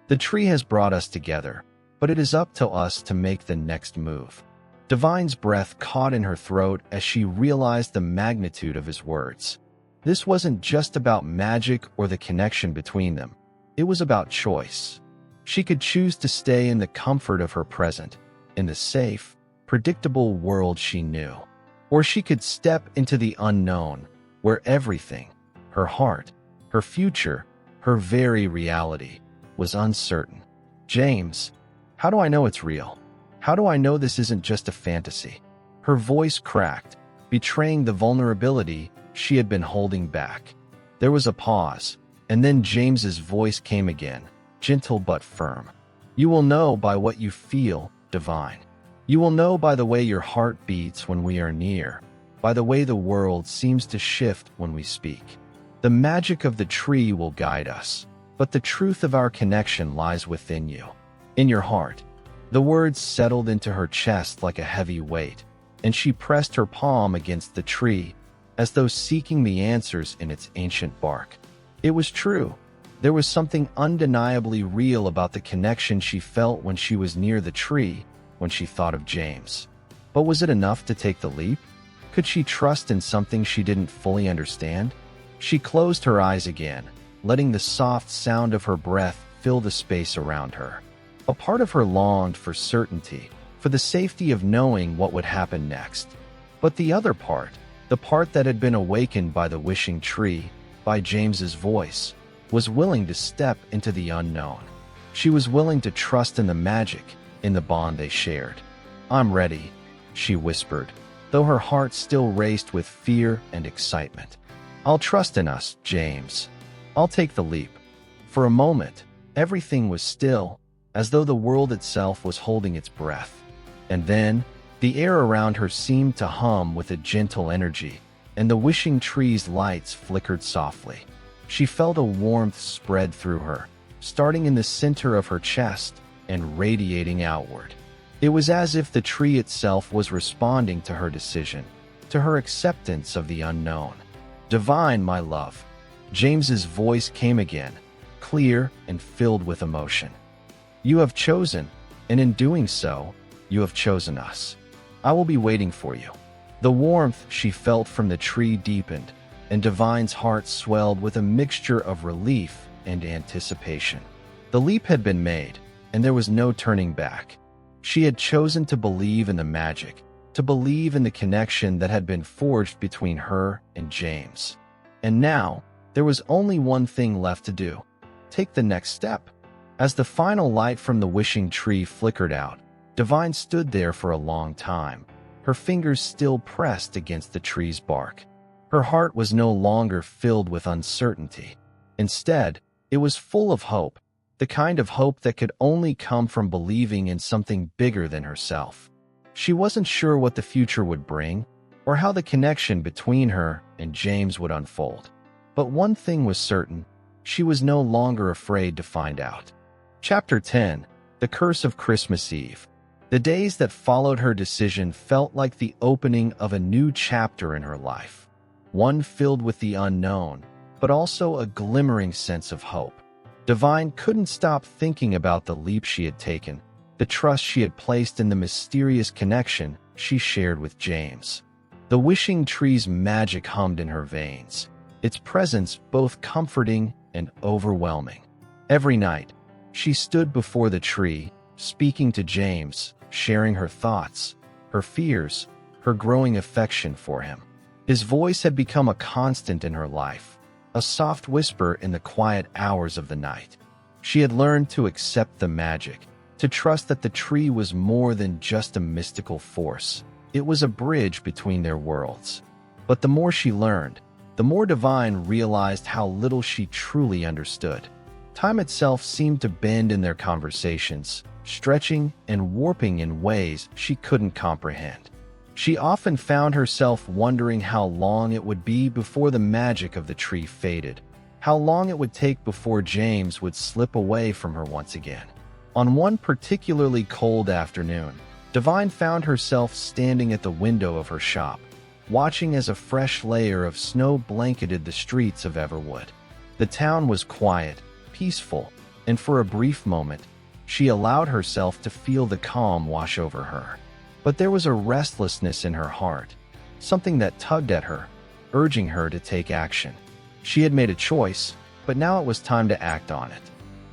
The tree has brought us together, but it is up to us to make the next move." Divine's breath caught in her throat as she realized the magnitude of his words. This wasn't just about magic or the connection between them. It was about choice. She could choose to stay in the comfort of her present, in the safe, predictable world she knew. Or she could step into the unknown, where everything, her heart, her future, her very reality, was uncertain. "James, how do I know it's real? How do I know this isn't just a fantasy?" Her voice cracked, betraying the vulnerability she had been holding back. There was a pause, and then James's voice came again, gentle but firm. "You will know by what you feel, Divine. You will know by the way your heart beats when we are near, by the way the world seems to shift when we speak. The magic of the tree will guide us, but the truth of our connection lies within you, in your heart." The words settled into her chest like a heavy weight, and she pressed her palm against the tree, as though seeking the answers in its ancient bark. It was true. There was something undeniably real about the connection she felt when she was near the tree, when she thought of James. But was it enough to take the leap? Could she trust in something she didn't fully understand? She closed her eyes again, letting the soft sound of her breath fill the space around her. A part of her longed for certainty, for the safety of knowing what would happen next. But the other part, the part that had been awakened by the wishing tree, by James's voice, was willing to step into the unknown. She was willing to trust in the magic, in the bond they shared. "I'm ready," she whispered, though her heart still raced with fear and excitement. "I'll trust in us, James. I'll take the leap." For a moment, everything was still, as though the world itself was holding its breath. And then, the air around her seemed to hum with a gentle energy, and the wishing tree's lights flickered softly. She felt a warmth spread through her, starting in the center of her chest and radiating outward. It was as if the tree itself was responding to her decision, to her acceptance of the unknown. "Divine, my love." James's voice came again, clear and filled with emotion. "You have chosen, and in doing so, you have chosen us. I will be waiting for you." The warmth she felt from the tree deepened, and Divine's heart swelled with a mixture of relief and anticipation. The leap had been made, and there was no turning back. She had chosen to believe in the magic, to believe in the connection that had been forged between her and James. And now, there was only one thing left to do: take the next step. As the final light from the wishing tree flickered out, Divine stood there for a long time, her fingers still pressed against the tree's bark. Her heart was no longer filled with uncertainty. Instead, it was full of hope, the kind of hope that could only come from believing in something bigger than herself. She wasn't sure what the future would bring, or how the connection between her and James would unfold. But one thing was certain: She was no longer afraid to find out. Chapter 10. The Curse of Christmas Eve. The days that followed her decision felt like the opening of a new chapter in her life, one filled with the unknown, but also a glimmering sense of hope. Divine couldn't stop thinking about the leap she had taken, the trust she had placed in the mysterious connection she shared with James. The wishing tree's magic hummed in her veins, its presence both comforting and overwhelming. Every night, she stood before the tree, speaking to James, sharing her thoughts, her fears, her growing affection for him. His voice had become a constant in her life, a soft whisper in the quiet hours of the night. She had learned to accept the magic, to trust that the tree was more than just a mystical force. It was a bridge between their worlds. But the more she learned, the more Divine realized how little she truly understood. Time itself seemed to bend in their conversations, stretching and warping in ways she couldn't comprehend. She often found herself wondering how long it would be before the magic of the tree faded, how long it would take before James would slip away from her once again. On one particularly cold afternoon, Divine found herself standing at the window of her shop, watching as a fresh layer of snow blanketed the streets of Everwood. The town was quiet, peaceful, and for a brief moment, she allowed herself to feel the calm wash over her. But there was a restlessness in her heart, something that tugged at her, urging her to take action. She had made a choice, but now it was time to act on it.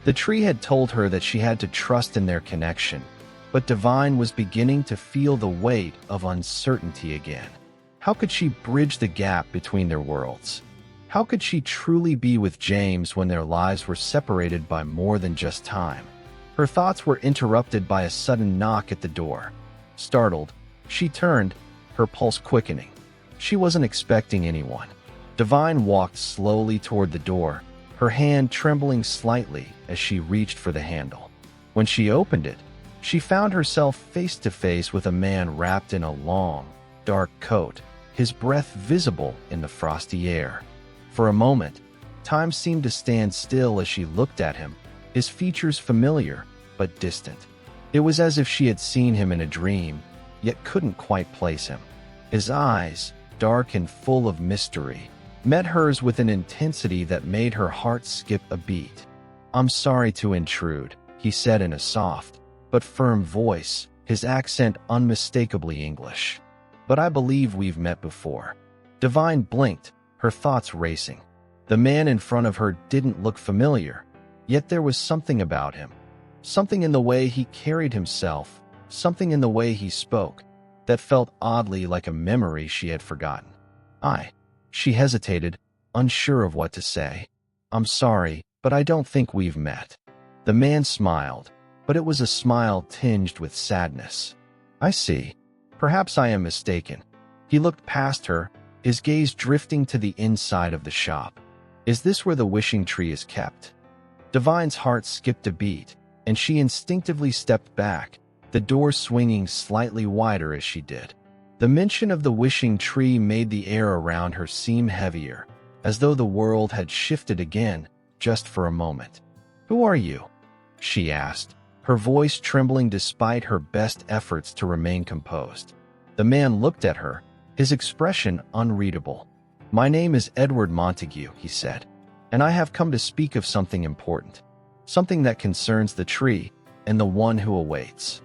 The tree had told her that she had to trust in their connection, but Divine was beginning to feel the weight of uncertainty again. How could she bridge the gap between their worlds? How could she truly be with James when their lives were separated by more than just time? Her thoughts were interrupted by a sudden knock at the door. Startled, she turned, her pulse quickening. She wasn't expecting anyone. Divine walked slowly toward the door, her hand trembling slightly as she reached for the handle. When she opened it, she found herself face to face with a man wrapped in a long, dark coat, his breath visible in the frosty air. For a moment, time seemed to stand still as she looked at him, his features familiar but distant. It was as if she had seen him in a dream, yet couldn't quite place him. His eyes, dark and full of mystery, met hers with an intensity that made her heart skip a beat. "I'm sorry to intrude," he said in a soft but firm voice, his accent unmistakably English. "But I believe we've met before." Divine blinked, her thoughts racing. The man in front of her didn't look familiar, yet there was something about him. Something in the way he carried himself, something in the way he spoke, that felt oddly like a memory she had forgotten. She hesitated, unsure of what to say. "I'm sorry, but I don't think we've met." The man smiled, but it was a smile tinged with sadness. "I see. Perhaps I am mistaken." He looked past her, his gaze drifting to the inside of the shop. "Is this where the wishing tree is kept?" Divine's heart skipped a beat, and she instinctively stepped back, the door swinging slightly wider as she did. The mention of the wishing tree made the air around her seem heavier, as though the world had shifted again, just for a moment. "Who are you?" she asked, her voice trembling despite her best efforts to remain composed. The man looked at her, his expression unreadable. "My name is Edward Montague," he said, "and I have come to speak of something important. Something that concerns the tree and the one who awaits."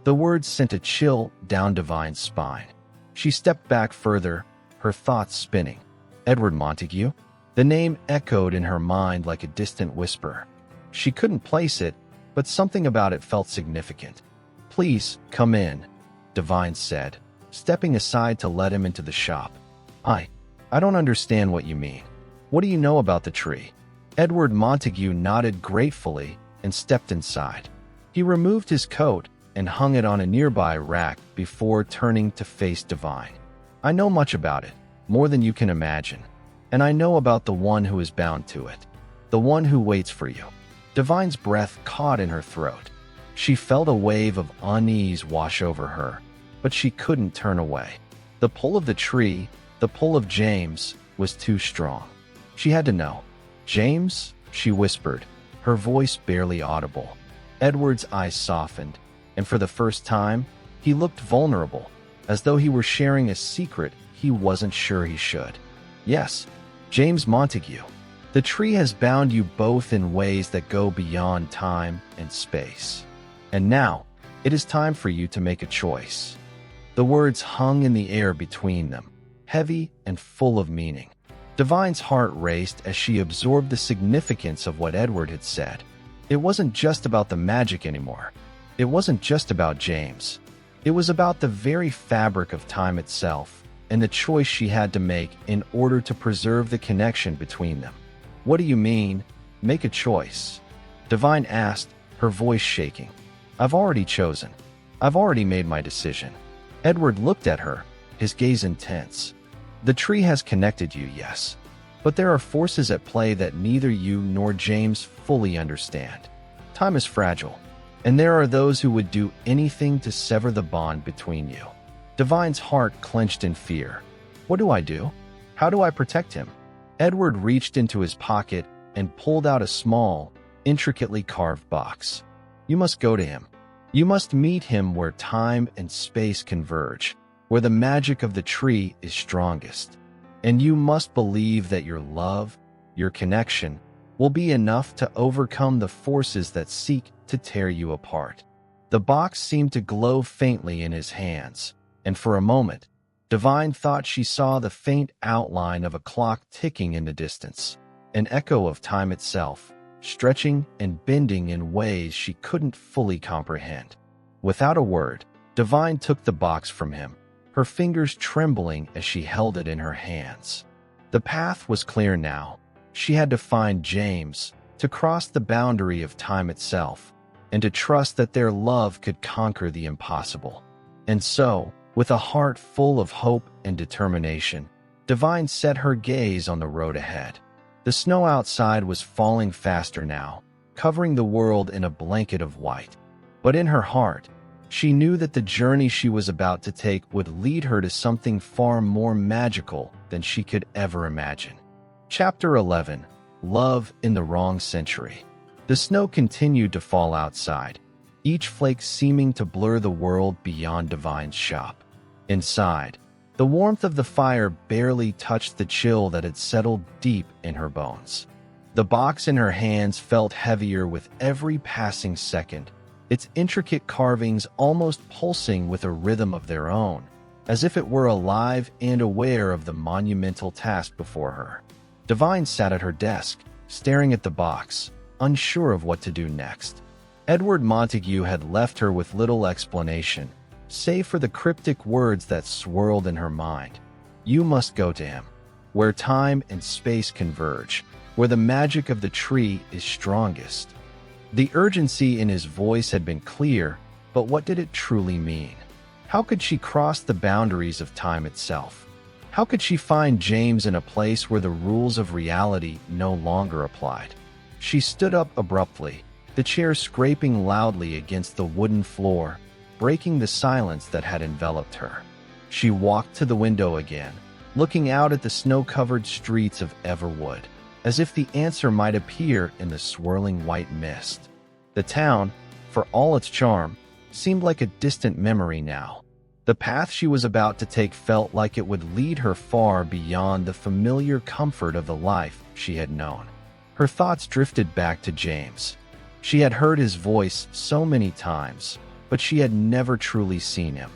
The words sent a chill down Divine's spine. She stepped back further, her thoughts spinning. Edward Montague? The name echoed in her mind like a distant whisper. She couldn't place it, but something about it felt significant. "Please, come in," Divine said, stepping aside to let him into the shop. I don't understand what you mean. What do you know about the tree?" Edward Montague nodded gratefully and stepped inside. He removed his coat and hung it on a nearby rack before turning to face Divine. "I know much about it, more than you can imagine. And I know about the one who is bound to it, the one who waits for you." Divine's breath caught in her throat. She felt a wave of unease wash over her, but she couldn't turn away. The pull of the tree, the pull of James, was too strong. She had to know. "James?" she whispered, her voice barely audible. Edward's eyes softened, and for the first time, he looked vulnerable, as though he were sharing a secret he wasn't sure he should. Yes, James Montague. The tree has bound you both in ways that go beyond time and space. And now, it is time for you to make a choice. The words hung in the air between them, heavy and full of meaning. Divine's heart raced as she absorbed the significance of what Edward had said. It wasn't just about the magic anymore. It wasn't just about James. It was about the very fabric of time itself and the choice she had to make in order to preserve the connection between them. "What do you mean, make a choice?" Divine asked, her voice shaking. "I've already chosen. I've already made my decision." Edward looked at her, his gaze intense. "The tree has connected you, yes. But there are forces at play that neither you nor James fully understand. Time is fragile, and there are those who would do anything to sever the bond between you." Divine's heart clenched in fear. "What do I do? How do I protect him?" Edward reached into his pocket and pulled out a small, intricately carved box. "You must go to him. You must meet him where time and space converge, where the magic of the tree is strongest. And you must believe that your love, your connection, will be enough to overcome the forces that seek to tear you apart." The box seemed to glow faintly in his hands, and for a moment, Divine thought she saw the faint outline of a clock ticking in the distance, an echo of time itself, stretching and bending in ways she couldn't fully comprehend. Without a word, Divine took the box from him, her fingers trembling as she held it in her hands. The path was clear now. She had to find James, to cross the boundary of time itself, and to trust that their love could conquer the impossible. And so, with a heart full of hope and determination, Divine set her gaze on the road ahead. The snow outside was falling faster now, covering the world in a blanket of white. But in her heart, she knew that the journey she was about to take would lead her to something far more magical than she could ever imagine. Chapter 11. Love in the Wrong Century. The snow continued to fall outside, each flake seeming to blur the world beyond Divine's shop. Inside, the warmth of the fire barely touched the chill that had settled deep in her bones. The box in her hands felt heavier with every passing second, its intricate carvings almost pulsing with a rhythm of their own, as if it were alive and aware of the monumental task before her. Divine sat at her desk, staring at the box, unsure of what to do next. Edward Montague had left her with little explanation, save for the cryptic words that swirled in her mind. "You must go to him, where time and space converge, where the magic of the tree is strongest." The urgency in his voice had been clear, but what did it truly mean? How could she cross the boundaries of time itself? How could she find James in a place where the rules of reality no longer applied? She stood up abruptly, the chair scraping loudly against the wooden floor, breaking the silence that had enveloped her. She walked to the window again, looking out at the snow-covered streets of Everwood, as if the answer might appear in the swirling white mist. The town, for all its charm, seemed like a distant memory now. The path she was about to take felt like it would lead her far beyond the familiar comfort of the life she had known. Her thoughts drifted back to James. She had heard his voice so many times, but she had never truly seen him.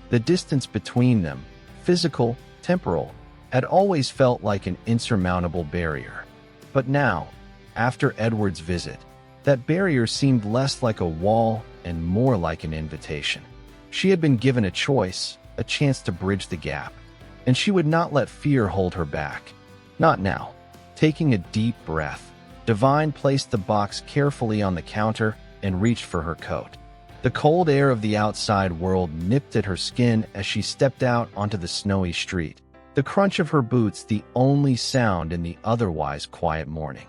The distance between them, physical, temporal, had always felt like an insurmountable barrier. But now, after Edward's visit, that barrier seemed less like a wall and more like an invitation. She had been given a choice, a chance to bridge the gap, and she would not let fear hold her back. Not now. Taking a deep breath, Divine placed the box carefully on the counter and reached for her coat. The cold air of the outside world nipped at her skin as she stepped out onto the snowy street, the crunch of her boots the only sound in the otherwise quiet morning.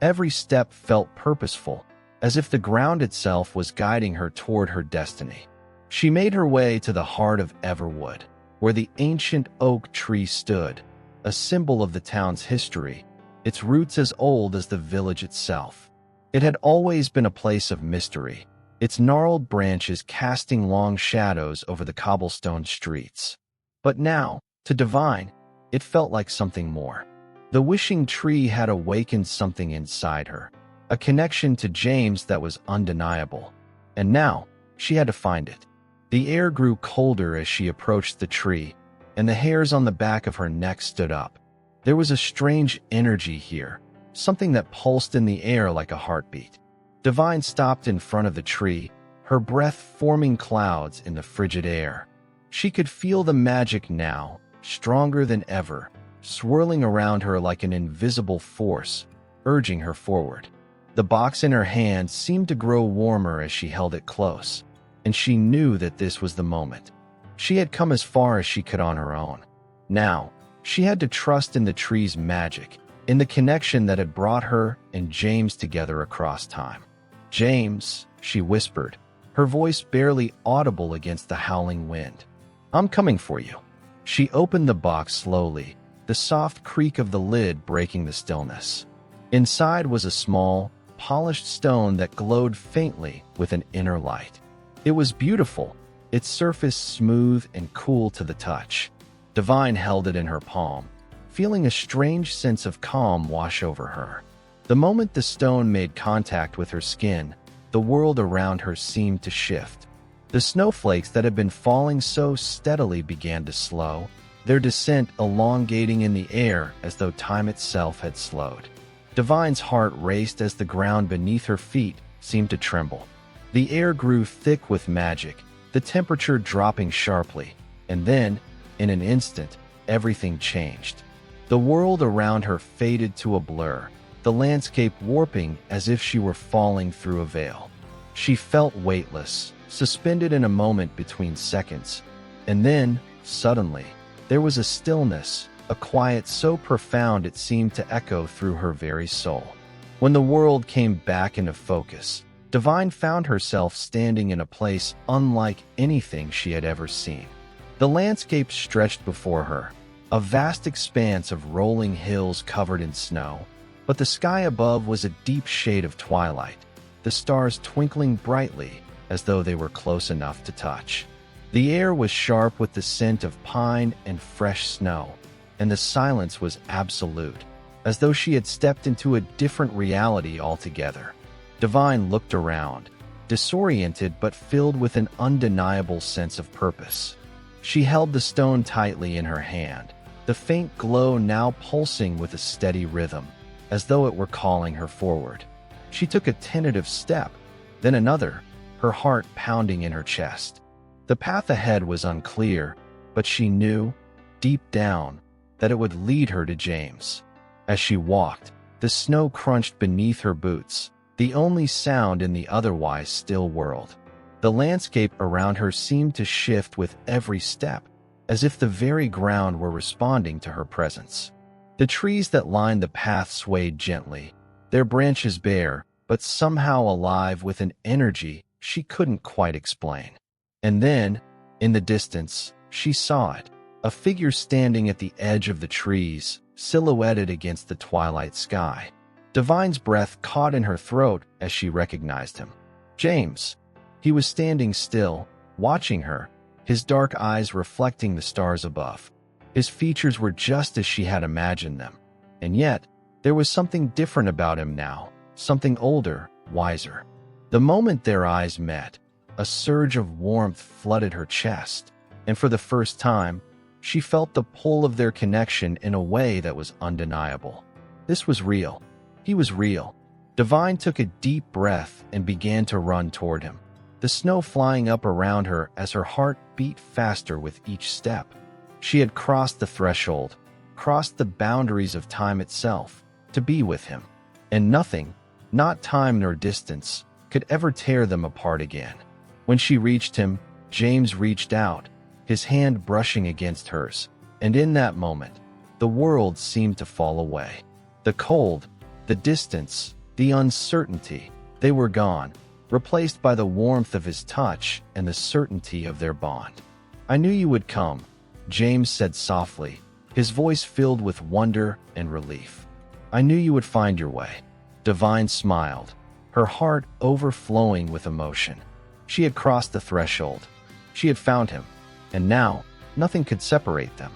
Every step felt purposeful, as if the ground itself was guiding her toward her destiny. She made her way to the heart of Everwood, where the ancient oak tree stood, a symbol of the town's history, its roots as old as the village itself. It had always been a place of mystery, its gnarled branches casting long shadows over the cobblestone streets. But now, to Divine, it felt like something more. The wishing tree had awakened something inside her, a connection to James that was undeniable. And now, she had to find it. The air grew colder as she approached the tree, and the hairs on the back of her neck stood up. There was a strange energy here, something that pulsed in the air like a heartbeat. Divine stopped in front of the tree, her breath forming clouds in the frigid air. She could feel the magic now, stronger than ever, swirling around her like an invisible force, urging her forward. The box in her hand seemed to grow warmer as she held it close, and she knew that this was the moment. She had come as far as she could on her own. Now, she had to trust in the tree's magic, in the connection that had brought her and James together across time. "James," she whispered, her voice barely audible against the howling wind. "I'm coming for you." She opened the box slowly, the soft creak of the lid breaking the stillness. Inside was a small, polished stone that glowed faintly with an inner light. It was beautiful, its surface smooth and cool to the touch. Divine held it in her palm, feeling a strange sense of calm wash over her. The moment the stone made contact with her skin, the world around her seemed to shift. The snowflakes that had been falling so steadily began to slow, their descent elongating in the air as though time itself had slowed. Divine's heart raced as the ground beneath her feet seemed to tremble. The air grew thick with magic, the temperature dropping sharply, and then, in an instant, everything changed. The world around her faded to a blur, the landscape warping as if she were falling through a veil. She felt weightless, suspended in a moment between seconds, and then, suddenly, there was a stillness, a quiet so profound it seemed to echo through her very soul. When the world came back into focus, Divine found herself standing in a place unlike anything she had ever seen. The landscape stretched before her, a vast expanse of rolling hills covered in snow, but the sky above was a deep shade of twilight, the stars twinkling brightly as though they were close enough to touch. The air was sharp with the scent of pine and fresh snow, and the silence was absolute, as though she had stepped into a different reality altogether. Divine looked around, disoriented but filled with an undeniable sense of purpose. She held the stone tightly in her hand, the faint glow now pulsing with a steady rhythm, as though it were calling her forward. She took a tentative step, then another, her heart pounding in her chest. The path ahead was unclear, but she knew, deep down, that it would lead her to James. As she walked, the snow crunched beneath her boots, the only sound in the otherwise still world. The landscape around her seemed to shift with every step, as if the very ground were responding to her presence. The trees that lined the path swayed gently, their branches bare, but somehow alive with an energy she couldn't quite explain. And then, in the distance, she saw it, a figure standing at the edge of the trees, silhouetted against the twilight sky. Divine's breath caught in her throat as she recognized him. James. He was standing still, watching her, his dark eyes reflecting the stars above. His features were just as she had imagined them, and yet, there was something different about him now, something older, wiser. The moment their eyes met, a surge of warmth flooded her chest, and for the first time, she felt the pull of their connection in a way that was undeniable. This was real. He was real. Divine took a deep breath and began to run toward him, the snow flying up around her as her heart beat faster with each step. She had crossed the threshold, crossed the boundaries of time itself, to be with him, and nothing, not time nor distance, could ever tear them apart again. When she reached him, James reached out, his hand brushing against hers, and in that moment, the world seemed to fall away. The cold, the distance, the uncertainty, they were gone, replaced by the warmth of his touch and the certainty of their bond. "I knew you would come," James said softly, his voice filled with wonder and relief. I knew you would find your way. Divine smiled, her heart overflowing with emotion. She had crossed the threshold. She had found him, and now nothing could separate them.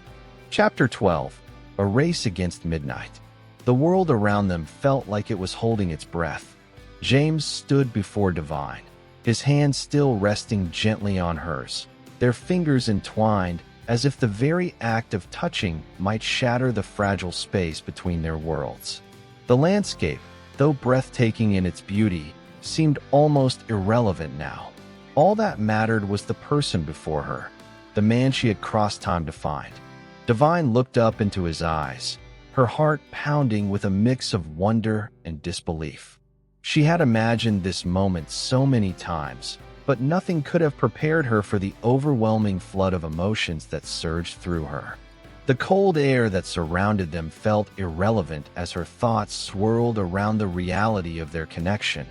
Chapter 12. A Race Against Midnight. The world around them felt like it was holding its breath. James stood before Divine, his hand still resting gently on hers, their fingers entwined as if the very act of touching might shatter the fragile space between their worlds. The landscape, though breathtaking in its beauty, seemed almost irrelevant now. All that mattered was the person before her, the man she had crossed time to find. Divine looked up into his eyes, her heart pounding with a mix of wonder and disbelief. She had imagined this moment so many times, but nothing could have prepared her for the overwhelming flood of emotions that surged through her. The cold air that surrounded them felt irrelevant as her thoughts swirled around the reality of their connection,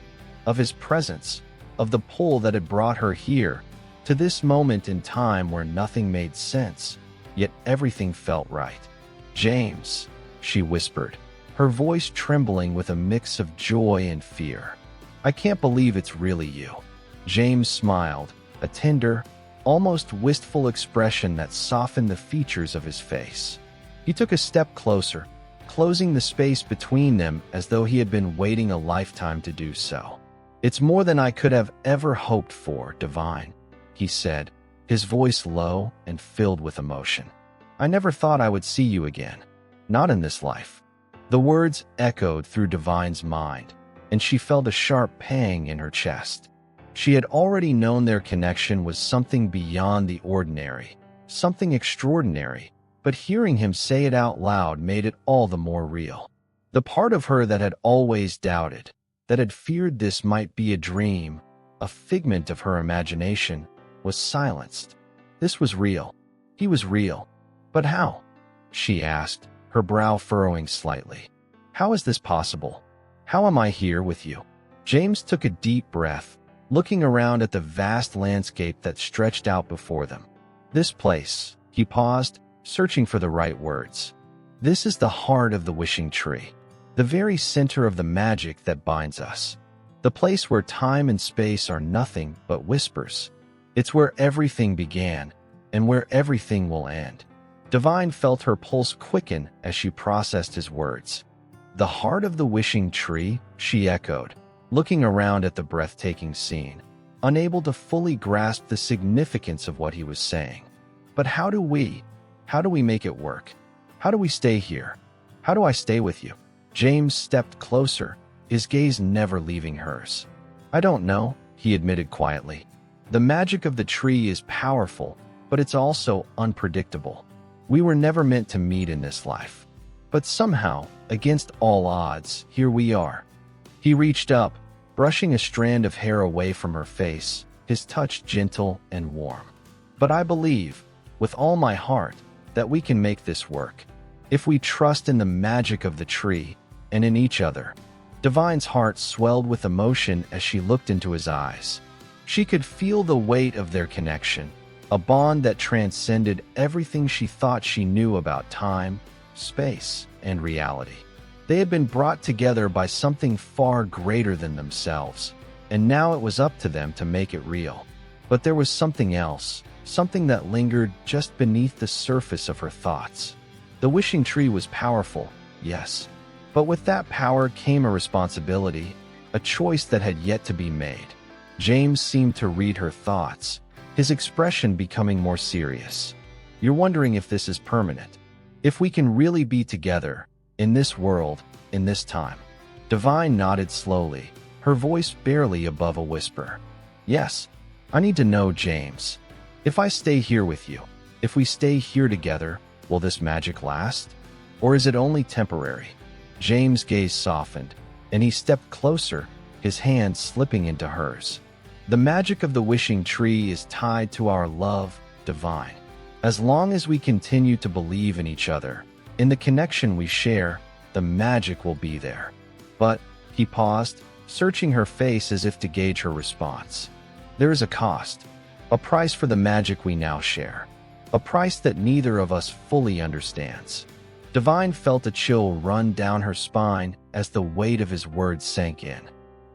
of his presence, of the pull that had brought her here, to this moment in time where nothing made sense, yet everything felt right. "James," she whispered, her voice trembling with a mix of joy and fear. "I can't believe it's really you." James smiled, a tender, almost wistful expression that softened the features of his face. He took a step closer, closing the space between them as though he had been waiting a lifetime to do so. "It's more than I could have ever hoped for, Divine," he said, his voice low and filled with emotion. "I never thought I would see you again. Not in this life." The words echoed through Divine's mind, and she felt a sharp pang in her chest. She had already known their connection was something beyond the ordinary, something extraordinary, but hearing him say it out loud made it all the more real. The part of her that had always doubted, that had feared this might be a dream, a figment of her imagination, was silenced. This was real. He was real. "But how?" she asked, her brow furrowing slightly. "How is this possible? How am I here with you?" James took a deep breath, looking around at the vast landscape that stretched out before them. "This place," he paused, searching for the right words. "This is the heart of the wishing tree, the very center of the magic that binds us. The place where time and space are nothing but whispers. It's where everything began, and where everything will end." Divine felt her pulse quicken as she processed his words. "The heart of the wishing tree," she echoed, looking around at the breathtaking scene, unable to fully grasp the significance of what he was saying. "But how do we make it work? How do we stay here? How do I stay with you?" James stepped closer, his gaze never leaving hers. "I don't know," he admitted quietly. "The magic of the tree is powerful, but it's also unpredictable. We were never meant to meet in this life. But somehow, against all odds, here we are." He reached up, brushing a strand of hair away from her face, his touch gentle and warm. "But I believe, with all my heart, that we can make this work, if we trust in the magic of the tree and in each other." Divine's heart swelled with emotion as she looked into his eyes. She could feel the weight of their connection, a bond that transcended everything she thought she knew about time, space, and reality. They had been brought together by something far greater than themselves, and now it was up to them to make it real. But there was something else, something that lingered just beneath the surface of her thoughts. The wishing tree was powerful, yes, but with that power came a responsibility, a choice that had yet to be made. James seemed to read her thoughts, his expression becoming more serious. "You're wondering if this is permanent, if we can really be together, in this world, in this time." Divine nodded slowly, her voice barely above a whisper. "Yes, I need to know, James. If I stay here with you, if we stay here together, will this magic last? Or is it only temporary?" James' gaze softened, and he stepped closer, his hand slipping into hers. "The magic of the wishing tree is tied to our love, Divine. As long as we continue to believe in each other, in the connection we share, the magic will be there. But," he paused, searching her face as if to gauge her response, "there is a cost, a price for the magic we now share, a price that neither of us fully understands." Divine felt a chill run down her spine as the weight of his words sank in.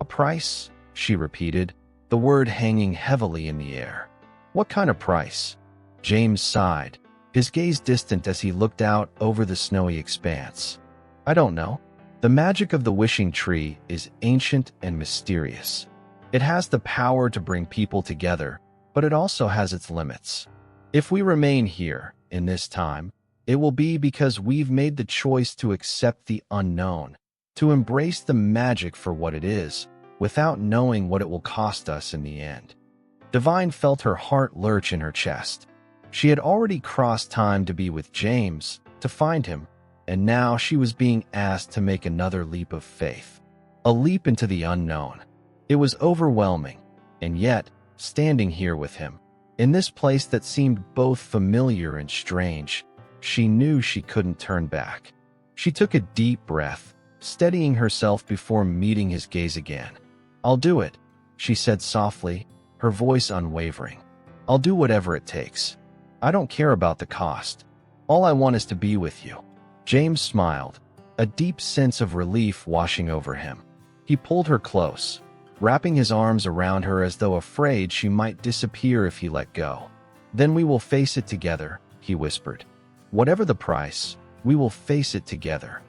A price? She repeated, the word hanging heavily in the air. What kind of price? James sighed, his gaze distant as he looked out over the snowy expanse. I don't know. The magic of the wishing tree is ancient and mysterious. It has the power to bring people together, but it also has its limits. If we remain here, in this time, it will be because we've made the choice to accept the unknown, to embrace the magic for what it is, without knowing what it will cost us in the end. Divine felt her heart lurch in her chest. She had already crossed time to be with James, to find him, and now she was being asked to make another leap of faith. A leap into the unknown. It was overwhelming, and yet, standing here with him, in this place that seemed both familiar and strange, she knew she couldn't turn back. She took a deep breath, steadying herself before meeting his gaze again. I'll do it, she said softly, her voice unwavering. I'll do whatever it takes. I don't care about the cost. All I want is to be with you. James smiled, a deep sense of relief washing over him. He pulled her close, wrapping his arms around her as though afraid she might disappear if he let go. Then we will face it together, he whispered. Whatever the price, we will face it together.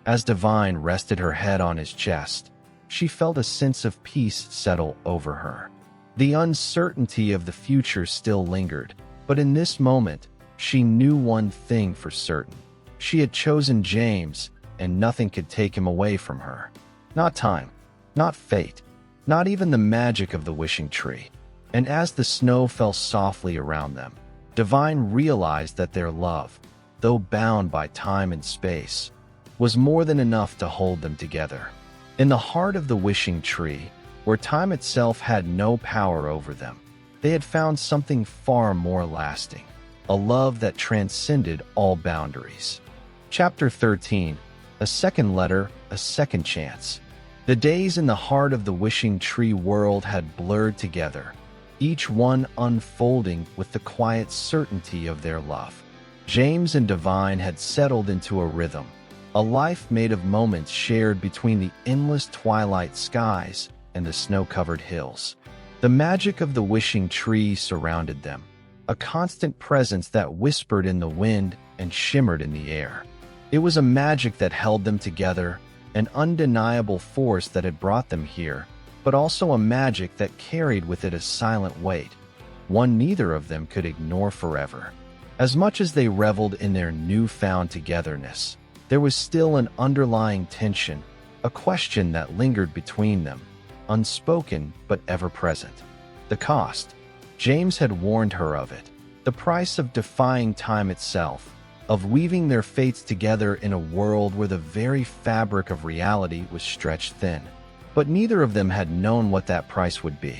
As Divine rested her head on his chest, she felt a sense of peace settle over her. The uncertainty of the future still lingered, but in this moment, she knew one thing for certain. She had chosen James, and nothing could take him away from her. Not time, not fate, not even the magic of the wishing tree. And as the snow fell softly around them, Divine realized that their love, though bound by time and space, was more than enough to hold them together. In the heart of the wishing tree, where time itself had no power over them, they had found something far more lasting, a love that transcended all boundaries. Chapter 13, A Second Letter, A Second Chance. The days in the heart of the wishing tree world had blurred together, each one unfolding with the quiet certainty of their love. James and Divine had settled into a rhythm, a life made of moments shared between the endless twilight skies and the snow-covered hills. The magic of the wishing tree surrounded them, a constant presence that whispered in the wind and shimmered in the air. It was a magic that held them together, an undeniable force that had brought them here, but also a magic that carried with it a silent weight, one neither of them could ignore forever. As much as they reveled in their newfound togetherness, there was still an underlying tension, a question that lingered between them, unspoken but ever-present. The cost. James had warned her of it. The price of defying time itself, of weaving their fates together in a world where the very fabric of reality was stretched thin. But neither of them had known what that price would be.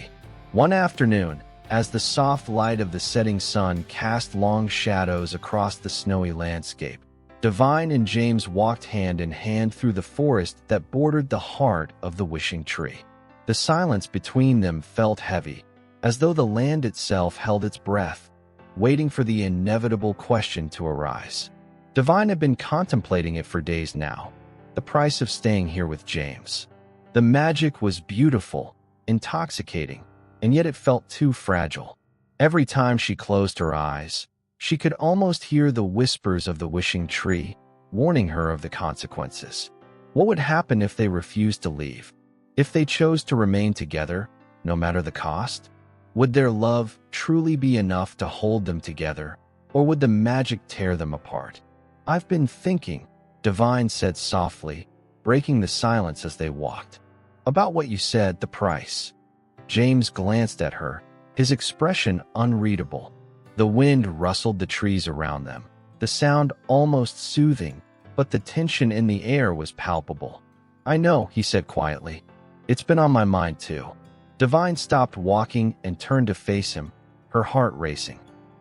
One afternoon, as the soft light of the setting sun cast long shadows across the snowy landscape, Divine and James walked hand in hand through the forest that bordered the heart of the wishing tree. The silence between them felt heavy, as though the land itself held its breath, waiting for the inevitable question to arise. Divine had been contemplating it for days now, the price of staying here with James. The magic was beautiful, intoxicating, and yet it felt too fragile. Every time she closed her eyes, she could almost hear the whispers of the wishing tree, warning her of the consequences. What would happen if they refused to leave? If they chose to remain together, no matter the cost? Would their love truly be enough to hold them together, or would the magic tear them apart? I've been thinking, Divine said softly, breaking the silence as they walked. About what you said, the price. James glanced at her, his expression unreadable. The wind rustled the trees around them, the sound almost soothing, but the tension in the air was palpable. I know, he said quietly. It's been on my mind too. Divine stopped walking and turned to face him, her heart racing.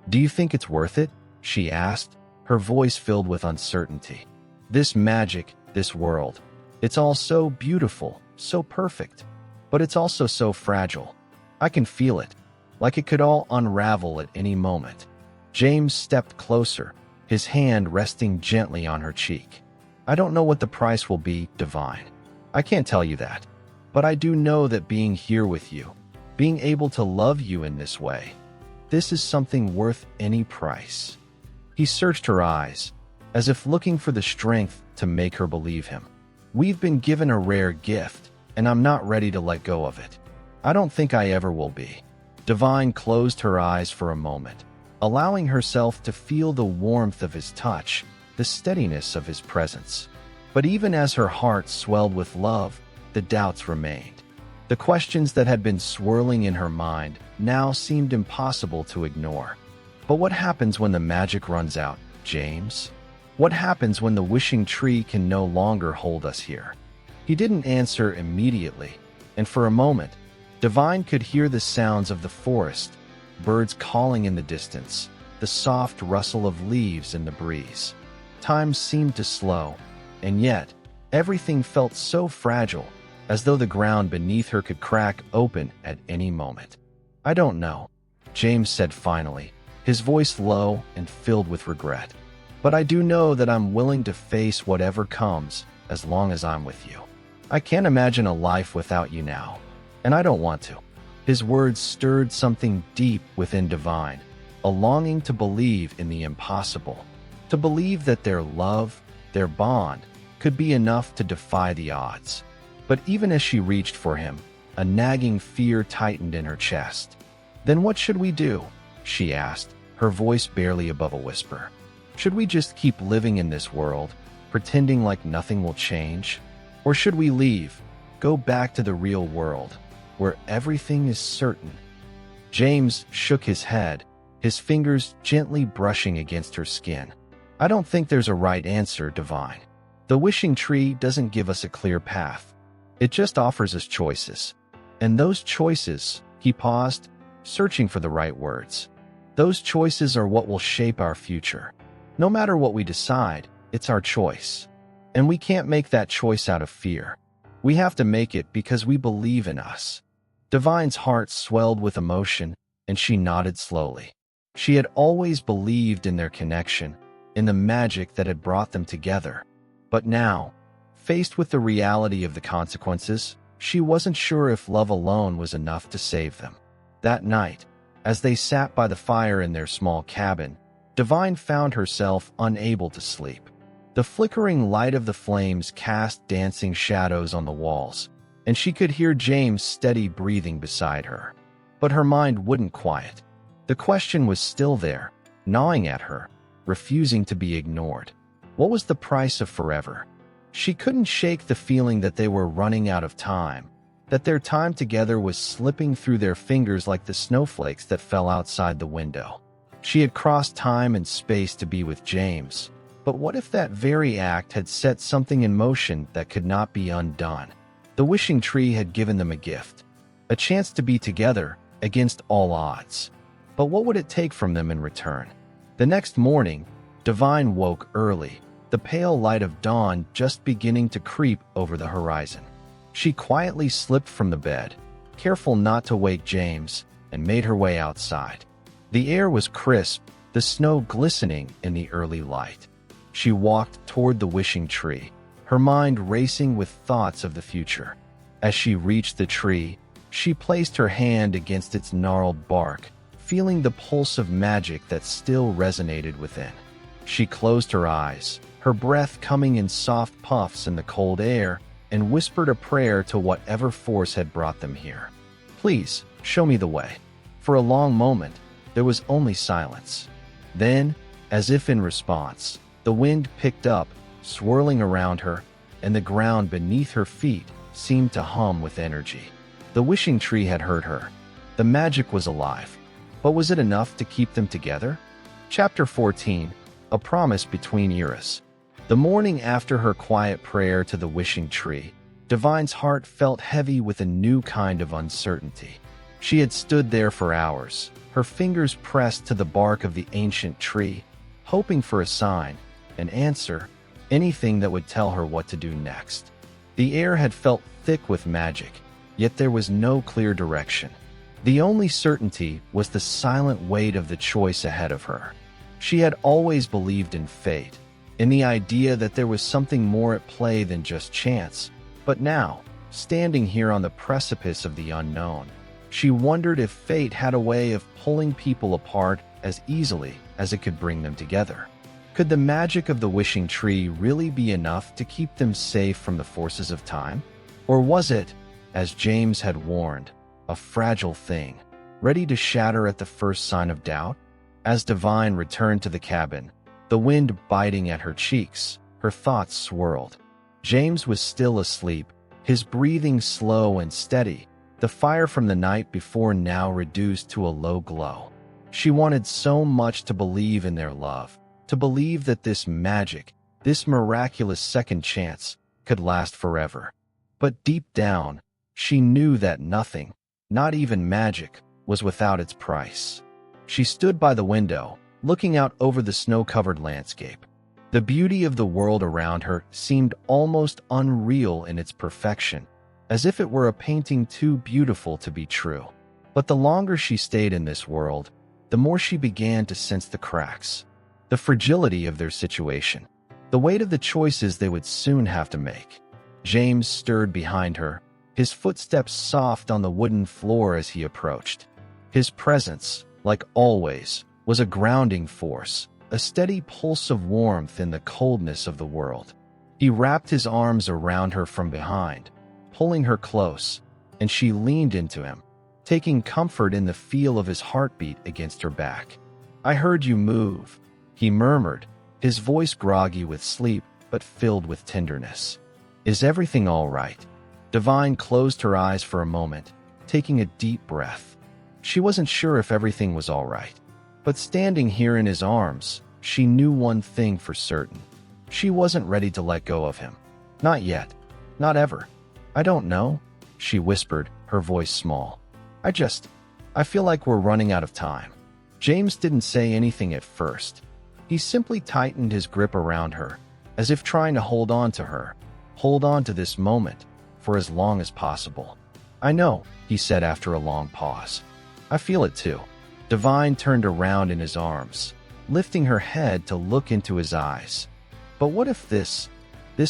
Do you think it's worth it? She asked, her voice filled with uncertainty. This magic, this world, it's all so beautiful, so perfect, but it's also so fragile. I can feel it, like it could all unravel at any moment. James stepped closer, his hand resting gently on her cheek. I don't know what the price will be, Divine. I can't tell you that. But I do know that being here with you, being able to love you in this way, this is something worth any price. He searched her eyes, as if looking for the strength to make her believe him. We've been given a rare gift, and I'm not ready to let go of it. I don't think I ever will be. Divine closed her eyes for a moment, allowing herself to feel the warmth of his touch, the steadiness of his presence. But even as her heart swelled with love, the doubts remained. The questions that had been swirling in her mind now seemed impossible to ignore. But what happens when the magic runs out, James? What happens when the wishing tree can no longer hold us here? He didn't answer immediately, and for a moment, Divine could hear the sounds of the forest, birds calling in the distance, the soft rustle of leaves in the breeze. Time seemed to slow, and yet, everything felt so fragile, as though the ground beneath her could crack open at any moment. I don't know, James said finally, his voice low and filled with regret. But I do know that I'm willing to face whatever comes as long as I'm with you. I can't imagine a life without you now, and I don't want to. His words stirred something deep within Divine, a longing to believe in the impossible, to believe that their love, their bond, could be enough to defy the odds. But even as she reached for him, a nagging fear tightened in her chest. Then what should we do? She asked, her voice barely above a whisper. Should we just keep living in this world, pretending like nothing will change? Or should we leave, go back to the real world, where everything is certain? James shook his head, his fingers gently brushing against her skin. I don't think there's a right answer, Divine. The wishing tree doesn't give us a clear path. It just offers us choices. And those choices, he paused, searching for the right words. Those choices are what will shape our future. No matter what we decide, it's our choice. And we can't make that choice out of fear. We have to make it because we believe in us. Divine's heart swelled with emotion, and she nodded slowly. She had always believed in their connection, in the magic that had brought them together. But now, faced with the reality of the consequences, she wasn't sure if love alone was enough to save them. That night, as they sat by the fire in their small cabin, Divine found herself unable to sleep. The flickering light of the flames cast dancing shadows on the walls, and she could hear James' steady breathing beside her. But her mind wouldn't quiet. The question was still there, gnawing at her, refusing to be ignored. What was the price of forever? She couldn't shake the feeling that they were running out of time, that their time together was slipping through their fingers like the snowflakes that fell outside the window. She had crossed time and space to be with James, but what if that very act had set something in motion that could not be undone? The wishing tree had given them a gift, a chance to be together against all odds. But what would it take from them in return? The next morning, Divine woke early, the pale light of dawn just beginning to creep over the horizon. She quietly slipped from the bed, careful not to wake James, and made her way outside. The air was crisp, the snow glistening in the early light. She walked toward the wishing tree, her mind racing with thoughts of the future. As she reached the tree, she placed her hand against its gnarled bark, feeling the pulse of magic that still resonated within. She closed her eyes, her breath coming in soft puffs in the cold air, and whispered a prayer to whatever force had brought them here. Please, show me the way. For a long moment, there was only silence. Then, as if in response, the wind picked up, swirling around her, and the ground beneath her feet seemed to hum with energy. The wishing tree had heard her. The magic was alive. But was it enough to keep them together? Chapter 14, A Promise Between Eras. The morning after her quiet prayer to the wishing tree, Divine's heart felt heavy with a new kind of uncertainty. She had stood there for hours, her fingers pressed to the bark of the ancient tree, hoping for a sign, an answer, anything that would tell her what to do next. The air had felt thick with magic, yet there was no clear direction. The only certainty was the silent weight of the choice ahead of her. She had always believed in fate, in the idea that there was something more at play than just chance. But now, standing here on the precipice of the unknown, she wondered if fate had a way of pulling people apart as easily as it could bring them together. Could the magic of the wishing tree really be enough to keep them safe from the forces of time? Or was it, as James had warned, a fragile thing, ready to shatter at the first sign of doubt? As Divine returned to the cabin, the wind biting at her cheeks, her thoughts swirled. James was still asleep, his breathing slow and steady, the fire from the night before now reduced to a low glow. She wanted so much to believe in their love, to believe that this magic, this miraculous second chance, could last forever. But deep down, she knew that nothing, not even magic, was without its price. She stood by the window, looking out over the snow-covered landscape. The beauty of the world around her seemed almost unreal in its perfection, as if it were a painting too beautiful to be true. But the longer she stayed in this world, the more she began to sense the cracks, the fragility of their situation, the weight of the choices they would soon have to make. James stirred behind her, his footsteps soft on the wooden floor as he approached. His presence, like always, was a grounding force, a steady pulse of warmth in the coldness of the world. He wrapped his arms around her from behind, pulling her close, and she leaned into him, taking comfort in the feel of his heartbeat against her back. "I heard you move," he murmured, his voice groggy with sleep but filled with tenderness. "Is everything all right?" Divine closed her eyes for a moment, taking a deep breath. She wasn't sure if everything was all right, but standing here in his arms, she knew one thing for certain. She wasn't ready to let go of him. Not yet. Not ever. "I don't know," she whispered, her voice small. I feel like we're running out of time." James didn't say anything at first. He simply tightened his grip around her, as if trying to hold on to her, hold on to this moment, for as long as possible. "I know," he said after a long pause. "I feel it too." Divine turned around in his arms, lifting her head to look into his eyes. "But what if this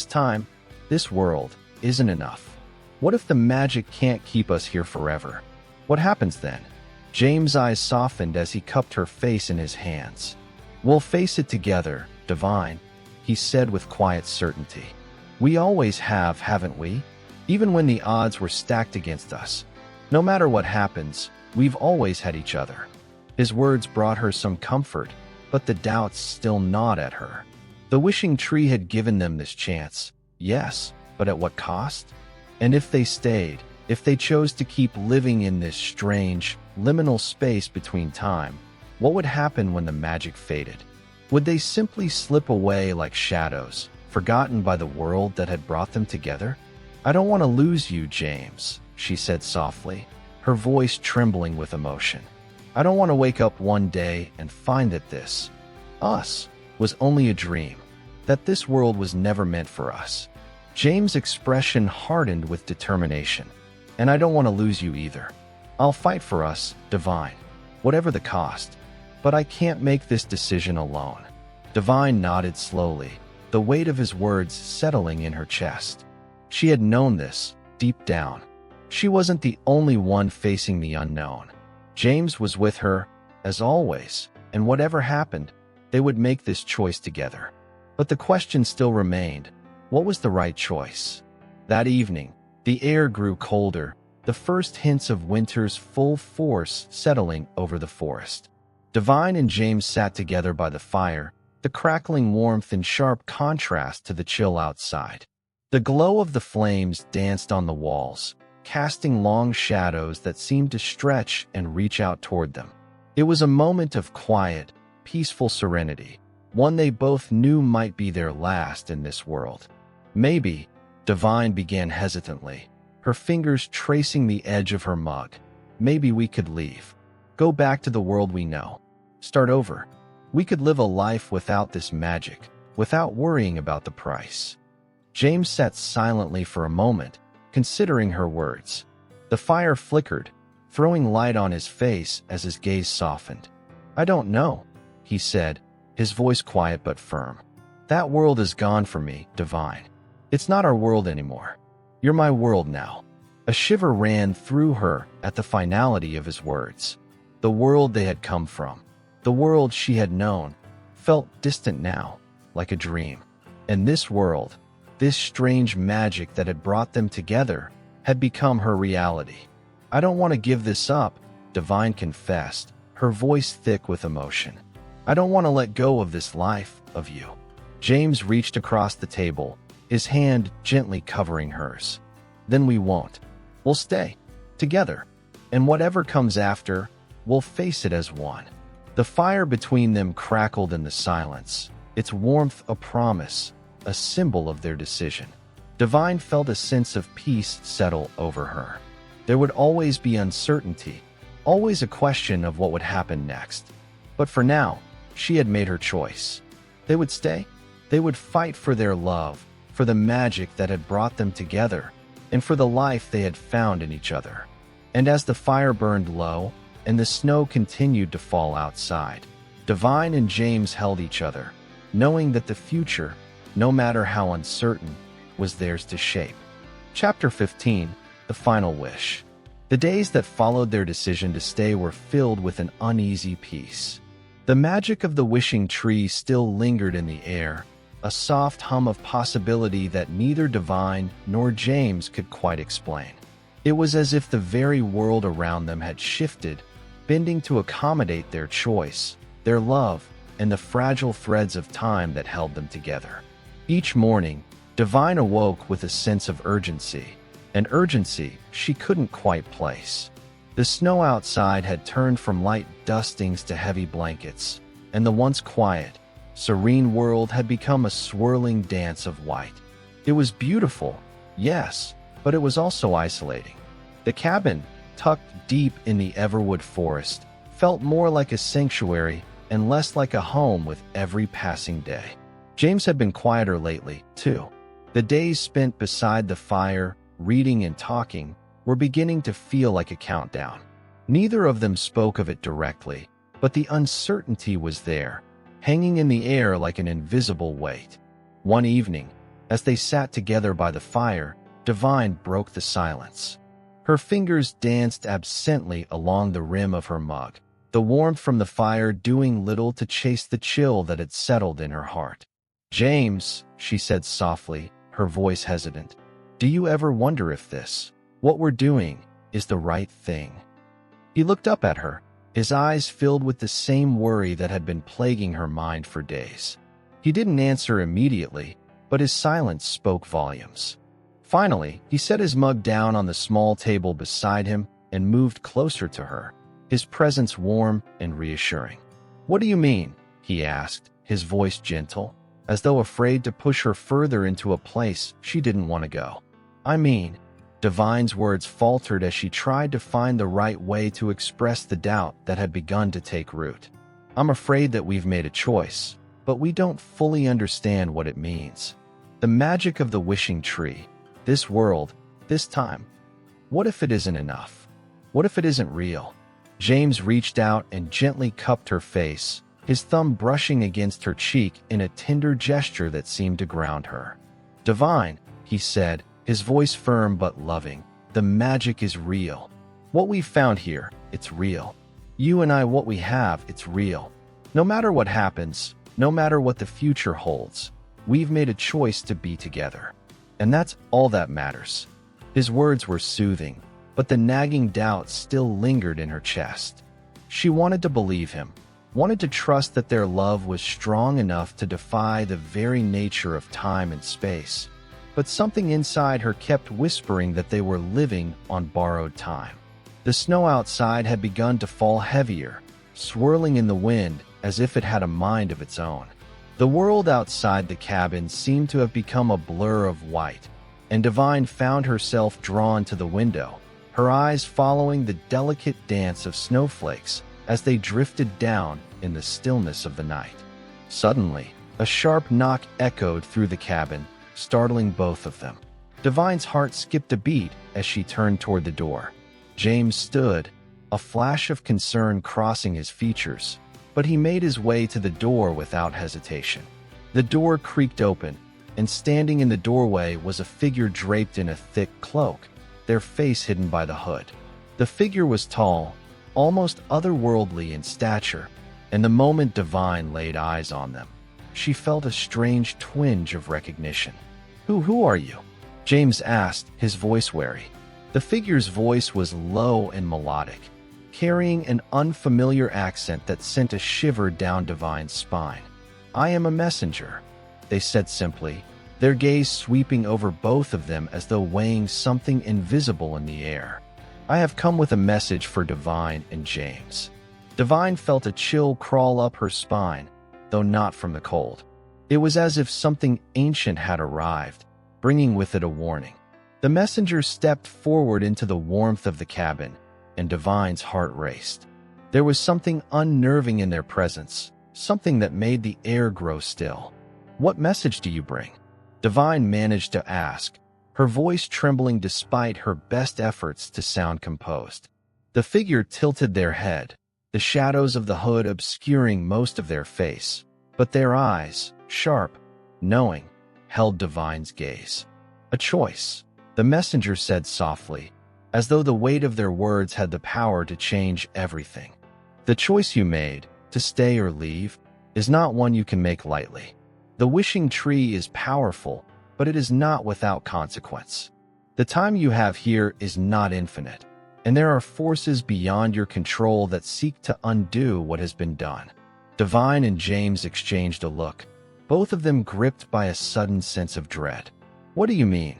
time, this world, isn't enough? What if the magic can't keep us here forever? What happens then?" James' eyes softened as he cupped her face in his hands. "We'll face it together, Divine," he said with quiet certainty. "We always have, haven't we? Even when the odds were stacked against us. No matter what happens, we've always had each other." His words brought her some comfort, but the doubts still gnawed at her. The wishing tree had given them this chance, yes, but at what cost? And if they stayed, if they chose to keep living in this strange, liminal space between time, what would happen when the magic faded? Would they simply slip away like shadows, forgotten by the world that had brought them together? "I don't want to lose you, James," she said softly, her voice trembling with emotion. "I don't want to wake up one day and find that us, was only a dream, that this world was never meant for us." James' expression hardened with determination. "And I don't want to lose you either. I'll fight for us, Divine, whatever the cost. But I can't make this decision alone." Divine nodded slowly, the weight of his words settling in her chest. She had known this, deep down. She wasn't the only one facing the unknown. James was with her, as always, and whatever happened, they would make this choice together. But the question still remained, what was the right choice? That evening, the air grew colder, the first hints of winter's full force settling over the forest. Divine and James sat together by the fire, the crackling warmth in sharp contrast to the chill outside. The glow of the flames danced on the walls, casting long shadows that seemed to stretch and reach out toward them. It was a moment of quiet, peaceful serenity, one they both knew might be their last in this world. "Maybe," Divine began hesitantly, her fingers tracing the edge of her mug, "maybe we could leave. Go back to the world we know. Start over. We could live a life without this magic, without worrying about the price." James sat silently for a moment, considering her words. The fire flickered, throwing light on his face as his gaze softened. "I don't know," he said, his voice quiet but firm. That world is gone from me, Divine. It's not our world anymore. You're my world now. A shiver ran through her at the finality of his words. The world they had come from, the world she had known, felt distant now, like a dream. And this world, this strange magic that had brought them together, had become her reality. I don't want to give this up, Divine confessed, her voice thick with emotion. I don't want to let go of this life, of you. James reached across the table, his hand gently covering hers. Then we won't. We'll stay. Together. And whatever comes after, we'll face it as one. The fire between them crackled in the silence, its warmth a promise, a symbol of their decision. Divine felt a sense of peace settle over her. There would always be uncertainty, always a question of what would happen next. But for now, she had made her choice. They would stay. They would fight for their love, for the magic that had brought them together, and for the life they had found in each other. And as the fire burned low, and the snow continued to fall outside, Divine and James held each other, knowing that the future, no matter how uncertain, was theirs to shape. Chapter 15, The Final Wish. The days that followed their decision to stay were filled with an uneasy peace. The magic of the wishing tree still lingered in the air, a soft hum of possibility that neither Divine nor James could quite explain. It was as if the very world around them had shifted, bending to accommodate their choice, their love, and the fragile threads of time that held them together. Each morning, Divine awoke with a sense of urgency, an urgency she couldn't quite place. The snow outside had turned from light dustings to heavy blankets, and the once quiet, serene world had become a swirling dance of white. It was beautiful, yes, but it was also isolating. The cabin, tucked deep in the Everwood forest, felt more like a sanctuary and less like a home with every passing day. James had been quieter lately, too. The days spent beside the fire, reading and talking, were beginning to feel like a countdown. Neither of them spoke of it directly, but the uncertainty was there, hanging in the air like an invisible weight. One evening, as they sat together by the fire, Divine broke the silence. Her fingers danced absently along the rim of her mug, the warmth from the fire doing little to chase the chill that had settled in her heart. "James," she said softly, her voice hesitant, "do you ever wonder if this, what we're doing, is the right thing?" He looked up at her, his eyes filled with the same worry that had been plaguing her mind for days. He didn't answer immediately, but his silence spoke volumes. Finally, he set his mug down on the small table beside him and moved closer to her, his presence warm and reassuring. "What do you mean?" he asked, his voice gentle, as though afraid to push her further into a place she didn't want to go. "I mean," Divine's words faltered as she tried to find the right way to express the doubt that had begun to take root. "I'm afraid that we've made a choice, but we don't fully understand what it means. The magic of the wishing tree, this world, this time. What if it isn't enough? What if it isn't real?" James reached out and gently cupped her face, his thumb brushing against her cheek in a tender gesture that seemed to ground her. "Divine," he said, his voice firm but loving, "the magic is real. What we found here, it's real. You and I, what we have, it's real. No matter what happens, no matter what the future holds, we've made a choice to be together. And that's all that matters." His words were soothing, but the nagging doubt still lingered in her chest. She wanted to believe him, wanted to trust that their love was strong enough to defy the very nature of time and space. But something inside her kept whispering that they were living on borrowed time. The snow outside had begun to fall heavier, swirling in the wind as if it had a mind of its own. The world outside the cabin seemed to have become a blur of white, and Divine found herself drawn to the window, her eyes following the delicate dance of snowflakes as they drifted down in the stillness of the night. Suddenly, a sharp knock echoed through the cabin, startling both of them. Divine's heart skipped a beat as she turned toward the door. James stood, a flash of concern crossing his features. but he made his way to the door without hesitation. The door creaked open, and standing in the doorway was a figure draped in a thick cloak, their face hidden by the hood. The figure was tall, almost otherworldly in stature, and the moment Divine laid eyes on them, she felt a strange twinge of recognition. Who are you?" James asked, his voice wary. The figure's voice was low and melodic, carrying an unfamiliar accent that sent a shiver down Divine's spine. "I am a messenger," they said simply, their gaze sweeping over both of them as though weighing something invisible in the air. "I have come with a message for Divine and James." Divine felt a chill crawl up her spine, though not from the cold. It was as if something ancient had arrived, bringing with it a warning. The messenger stepped forward into the warmth of the cabin, and Divine's heart raced. There was something unnerving in their presence, something that made the air grow still. "What message do you bring?" Divine managed to ask, her voice trembling despite her best efforts to sound composed. The figure tilted their head, the shadows of the hood obscuring most of their face, but their eyes, sharp, knowing, held Divine's gaze. "A choice," the messenger said softly, as though the weight of their words had the power to change everything. "The choice you made, to stay or leave, is not one you can make lightly. The wishing tree is powerful, but it is not without consequence. The time you have here is not infinite, and there are forces beyond your control that seek to undo what has been done." Divine and James exchanged a look, both of them gripped by a sudden sense of dread. "What do you mean?"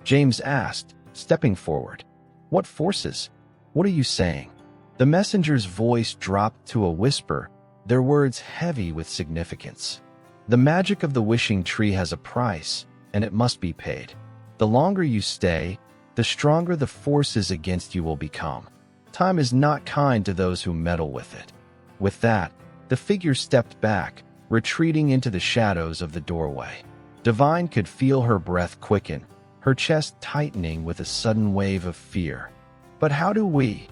James asked, stepping forward. "What forces? What are you saying?" The messenger's voice dropped to a whisper, their words heavy with significance. "The magic of the wishing tree has a price, and it must be paid. The longer you stay, the stronger the forces against you will become. Time is not kind to those who meddle with it." With that, the figure stepped back, retreating into the shadows of the doorway. Divine could feel her breath quicken, her chest tightening with a sudden wave of fear. "But how do we?"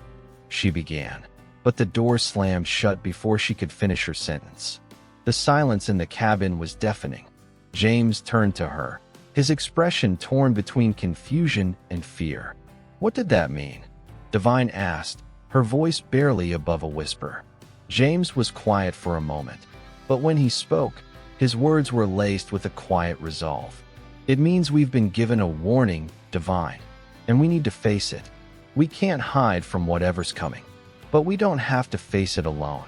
she began, but the door slammed shut before she could finish her sentence. The silence in the cabin was deafening. James turned to her, his expression torn between confusion and fear. "What did that mean?" Divine asked, her voice barely above a whisper. James was quiet for a moment, but when he spoke, his words were laced with a quiet resolve. "It means we've been given a warning, Divine, and we need to face it. We can't hide from whatever's coming, but we don't have to face it alone."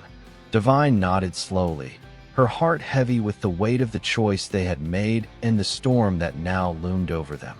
Divine nodded slowly, her heart heavy with the weight of the choice they had made and the storm that now loomed over them.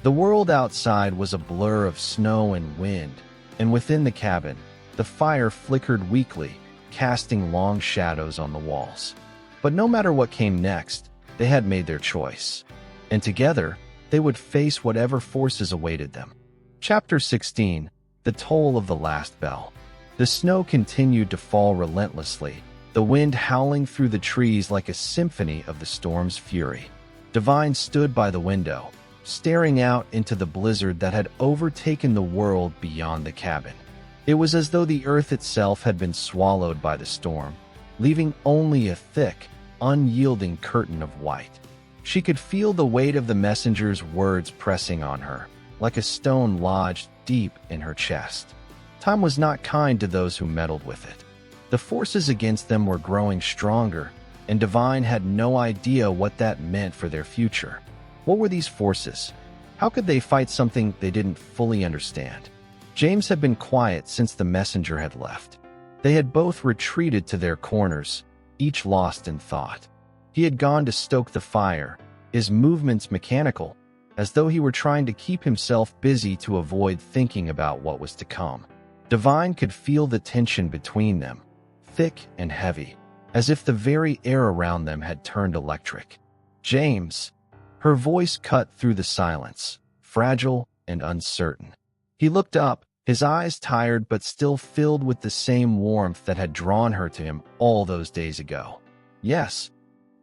The world outside was a blur of snow and wind, and within the cabin, the fire flickered weakly, casting long shadows on the walls. But no matter what came next, they had made their choice, and together, they would face whatever forces awaited them. Chapter 16: The Toll of the Last Bell. The snow continued to fall relentlessly, the wind howling through the trees like a symphony of the storm's fury. Divine stood by the window, staring out into the blizzard that had overtaken the world beyond the cabin. It was as though the earth itself had been swallowed by the storm, leaving only a thick, unyielding curtain of white. She could feel the weight of the messenger's words pressing on her, like a stone lodged deep in her chest. Time was not kind to those who meddled with it. The forces against them were growing stronger, and Divine had no idea what that meant for their future. What were these forces? How could they fight something they didn't fully understand? James had been quiet since the messenger had left. They had both retreated to their corners, each lost in thought. He had gone to stoke the fire, his movements mechanical, as though he were trying to keep himself busy to avoid thinking about what was to come. Divine could feel the tension between them, thick and heavy, as if the very air around them had turned electric. "James," her voice cut through the silence, fragile and uncertain. He looked up, his eyes tired but still filled with the same warmth that had drawn her to him all those days ago. "Yes."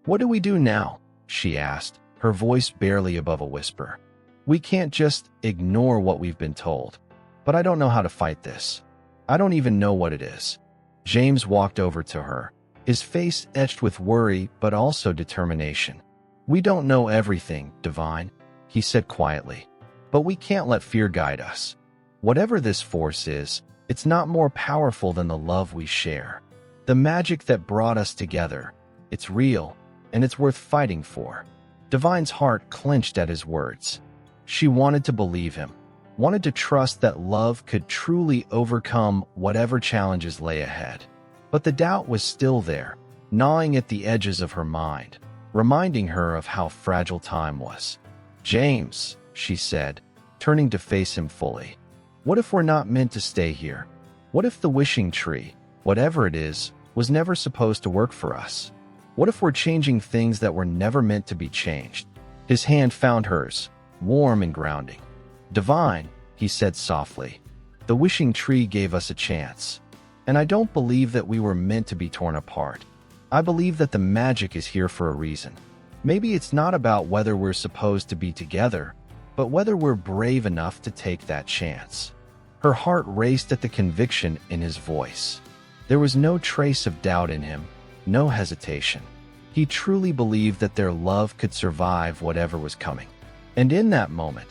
"What do we do now?" she asked, her voice barely above a whisper. "We can't just ignore what we've been told. But I don't know how to fight this. I don't even know what it is." James walked over to her, his face etched with worry but also determination. "We don't know everything, Divine," he said quietly, "but we can't let fear guide us. Whatever this force is, it's not more powerful than the love we share. The magic that brought us together, it's real, and it's worth fighting for." Divine's heart clenched at his words. She wanted to believe him, wanted to trust that love could truly overcome whatever challenges lay ahead. But the doubt was still there, gnawing at the edges of her mind, reminding her of how fragile time was. "James," she said, turning to face him fully, "what if we're not meant to stay here? What if the wishing tree, whatever it is, was never supposed to work for us? What if we're changing things that were never meant to be changed?" His hand found hers, warm and grounding. "Divine," he said softly, "the wishing tree gave us a chance. And I don't believe that we were meant to be torn apart. I believe that the magic is here for a reason. Maybe it's not about whether we're supposed to be together, but whether we're brave enough to take that chance." Her heart raced at the conviction in his voice. There was no trace of doubt in him, no hesitation. He truly believed that their love could survive whatever was coming. And in that moment,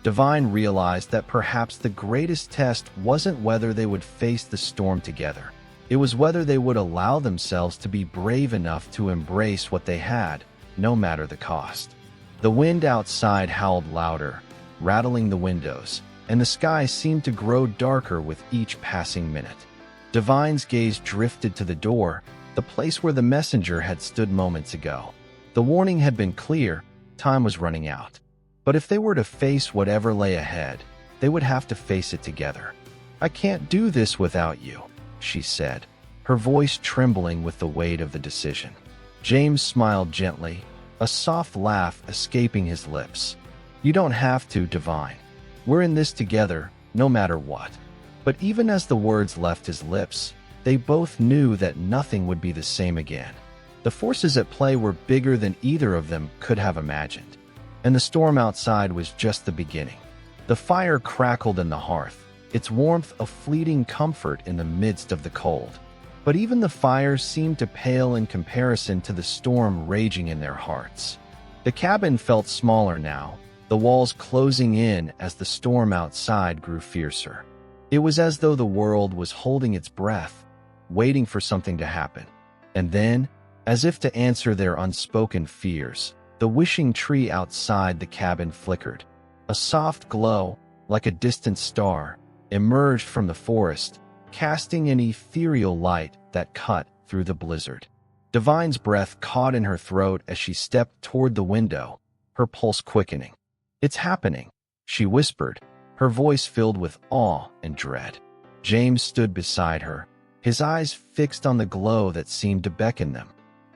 Divine realized that perhaps the greatest test wasn't whether they would face the storm together. It was whether they would allow themselves to be brave enough to embrace what they had, no matter the cost. The wind outside howled louder, rattling the windows, and the sky seemed to grow darker with each passing minute. Divine's gaze drifted to the door, the place where the messenger had stood moments ago. The warning had been clear, time was running out. But if they were to face whatever lay ahead, they would have to face it together. "I can't do this without you," she said, her voice trembling with the weight of the decision. James smiled gently, a soft laugh escaping his lips. "You don't have to, Divine. We're in this together, no matter what." But even as the words left his lips, they both knew that nothing would be the same again. The forces at play were bigger than either of them could have imagined. And the storm outside was just the beginning. The fire crackled in the hearth, its warmth a fleeting comfort in the midst of the cold. But even the fire seemed to pale in comparison to the storm raging in their hearts. The cabin felt smaller now, the walls closing in as the storm outside grew fiercer. It was as though the world was holding its breath, waiting for something to happen. And then, as if to answer their unspoken fears, the wishing tree outside the cabin flickered. A soft glow, like a distant star, emerged from the forest, casting an ethereal light that cut through the blizzard. Divine's breath caught in her throat as she stepped toward the window, her pulse quickening. "It's happening," she whispered, her voice filled with awe and dread. James stood beside her, his eyes fixed on the glow that seemed to beckon them.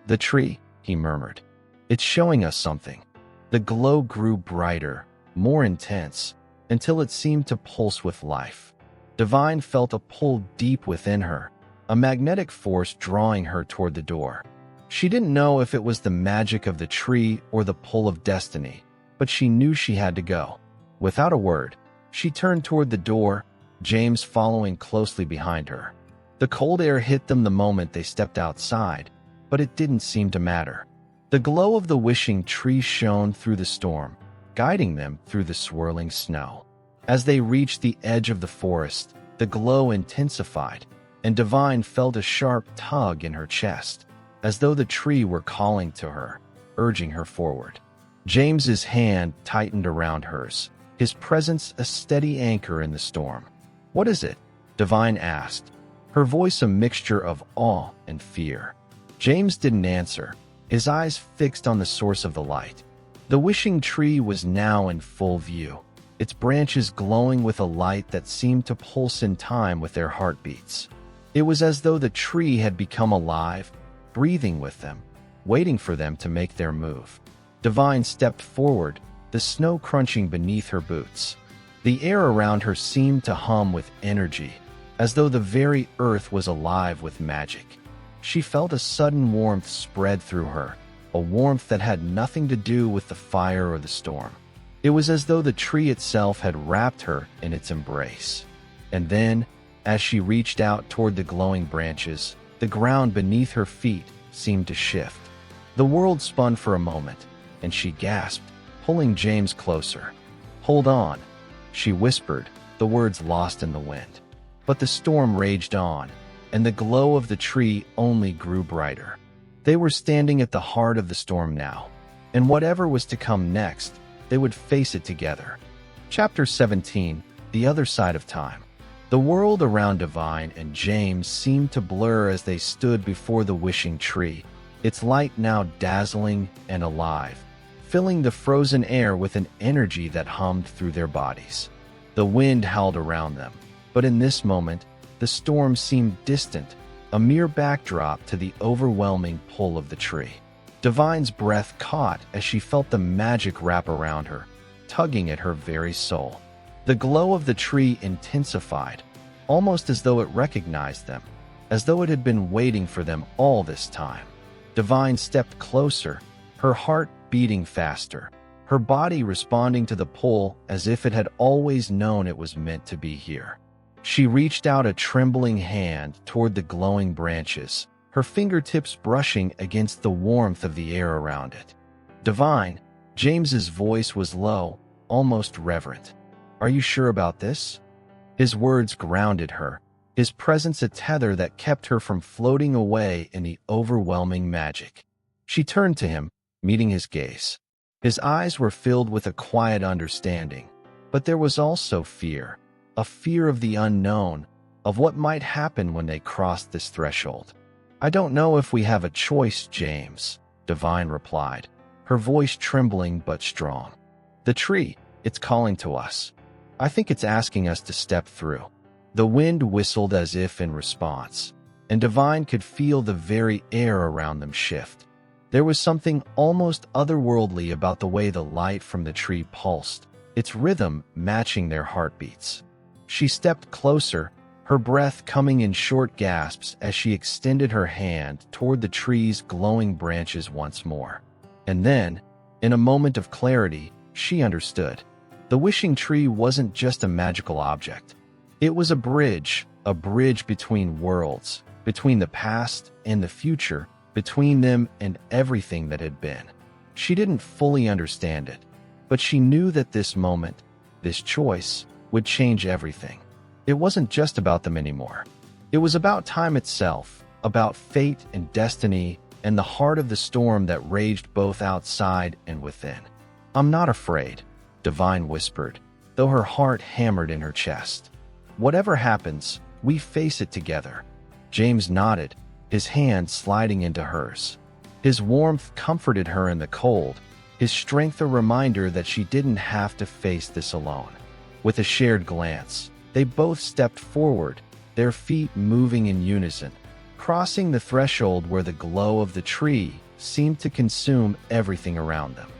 "The tree," he murmured. "It's showing us something." The glow grew brighter, more intense, until it seemed to pulse with life. Divine felt a pull deep within her, a magnetic force drawing her toward the door. She didn't know if it was the magic of the tree or the pull of destiny, but she knew she had to go. Without a word, she turned toward the door, James following closely behind her. The cold air hit them the moment they stepped outside, but it didn't seem to matter. The glow of the wishing tree shone through the storm, guiding them through the swirling snow. As they reached the edge of the forest, the glow intensified, and Divine felt a sharp tug in her chest, as though the tree were calling to her, urging her forward. James's hand tightened around hers, his presence a steady anchor in the storm. "What is it?" Divine asked, her voice a mixture of awe and fear. James didn't answer, his eyes fixed on the source of the light. The wishing tree was now in full view, its branches glowing with a light that seemed to pulse in time with their heartbeats. It was as though the tree had become alive, breathing with them, waiting for them to make their move. Divine stepped forward, the snow crunching beneath her boots. The air around her seemed to hum with energy, as though the very earth was alive with magic. She felt a sudden warmth spread through her, a warmth that had nothing to do with the fire or the storm. It was as though the tree itself had wrapped her in its embrace. And then, as she reached out toward the glowing branches, The ground beneath her feet seemed to shift. The world spun for a moment, and she gasped, pulling James closer. "Hold on," she whispered, the words lost in the wind. But the storm raged on, and the glow of the tree only grew brighter. They were standing at the heart of the storm now, and whatever was to come next, they would face it together. Chapter 17, The Other Side of Time. The world around Divine and James seemed to blur as they stood before the wishing tree, its light now dazzling and alive, filling the frozen air with an energy that hummed through their bodies. The wind howled around them, but in this moment, the storm seemed distant, a mere backdrop to the overwhelming pull of the tree. Divine's breath caught as she felt the magic wrap around her, tugging at her very soul. The glow of the tree intensified, almost as though it recognized them, as though it had been waiting for them all this time. Divine stepped closer, her heart beating faster, her body responding to the pull as if it had always known it was meant to be here. She reached out a trembling hand toward the glowing branches, her fingertips brushing against the warmth of the air around it. "Divine," James's voice was low, almost reverent. "Are you sure about this?" His words grounded her, his presence a tether that kept her from floating away in the overwhelming magic. She turned to him, meeting his gaze. His eyes were filled with a quiet understanding, but there was also fear, a fear of the unknown, of what might happen when they crossed this threshold. "I don't know if we have a choice, James," Divine replied, her voice trembling but strong. "The tree, it's calling to us. I think it's asking us to step through." The wind whistled as if in response, and Divine could feel the very air around them shift. There was something almost otherworldly about the way the light from the tree pulsed, its rhythm matching their heartbeats. She stepped closer, her breath coming in short gasps as she extended her hand toward the tree's glowing branches once more. And then, in a moment of clarity, she understood. The wishing tree wasn't just a magical object. It was a bridge between worlds, between the past and the future, between them and everything that had been. She didn't fully understand it, but she knew that this moment, this choice, would change everything. It wasn't just about them anymore. It was about time itself, about fate and destiny, and the heart of the storm that raged both outside and within. "I'm not afraid," Divine whispered, though her heart hammered in her chest. "Whatever happens, we face it together." James nodded, his hand sliding into hers. His warmth comforted her in the cold, his strength a reminder that she didn't have to face this alone. With a shared glance, they both stepped forward, their feet moving in unison, crossing the threshold where the glow of the tree seemed to consume everything around them.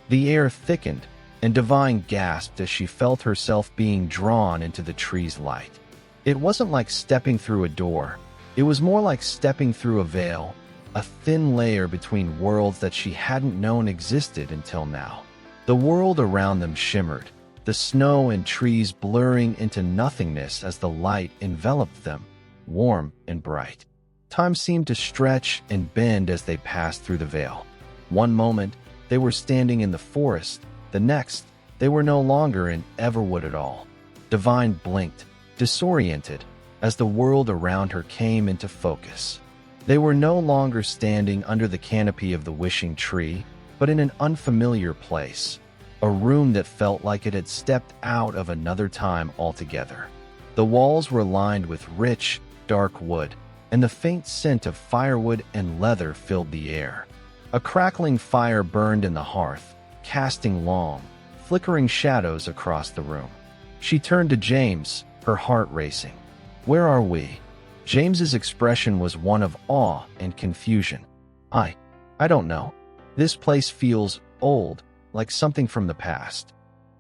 The air thickened, and Divine gasped as she felt herself being drawn into the tree's light. It wasn't like stepping through a door. It was more like stepping through a veil, a thin layer between worlds that she hadn't known existed until now. The world around them shimmered, the snow and trees blurring into nothingness as the light enveloped them, warm and bright. Time seemed to stretch and bend as they passed through the veil. One moment, they were standing in the forest. The next, they were no longer in Everwood at all. Divine blinked, disoriented, as the world around her came into focus. They were no longer standing under the canopy of the wishing tree, but in an unfamiliar place, a room that felt like it had stepped out of another time altogether. The walls were lined with rich, dark wood, and the faint scent of firewood and leather filled the air. A crackling fire burned in the hearth, casting long, flickering shadows across the room. She turned to James, her heart racing. "Where are we?" James's expression was one of awe and confusion. I don't know. This place feels old, like something from the past."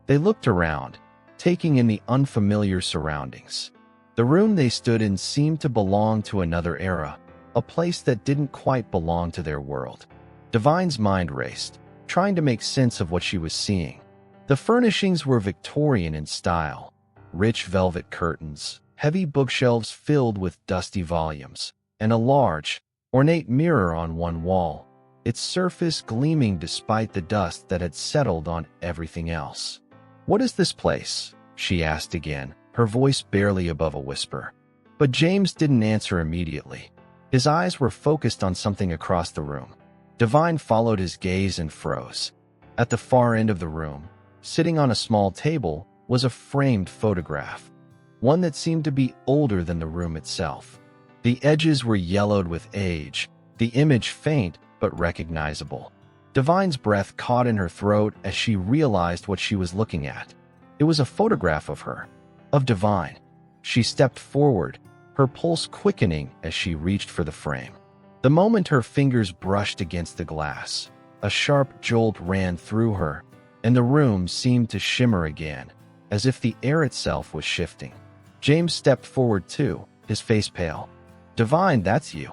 They looked around, taking in the unfamiliar surroundings. The room they stood in seemed to belong to another era, a place that didn't quite belong to their world. Divine's mind raced, trying to make sense of what she was seeing. The furnishings were Victorian in style, rich velvet curtains, heavy bookshelves filled with dusty volumes, and a large, ornate mirror on one wall, its surface gleaming despite the dust that had settled on everything else. "What is this place?" she asked again, her voice barely above a whisper. But James didn't answer immediately. His eyes were focused on something across the room. Divine followed his gaze and froze. At the far end of the room, sitting on a small table, was a framed photograph, one that seemed to be older than the room itself. The edges were yellowed with age, the image faint but recognizable. Divine's breath caught in her throat as she realized what she was looking at. It was a photograph of her, of Divine. She stepped forward, her pulse quickening as she reached for the frame. The moment her fingers brushed against the glass, a sharp jolt ran through her, and the room seemed to shimmer again, as if the air itself was shifting. James stepped forward too, his face pale. "Divine, that's you."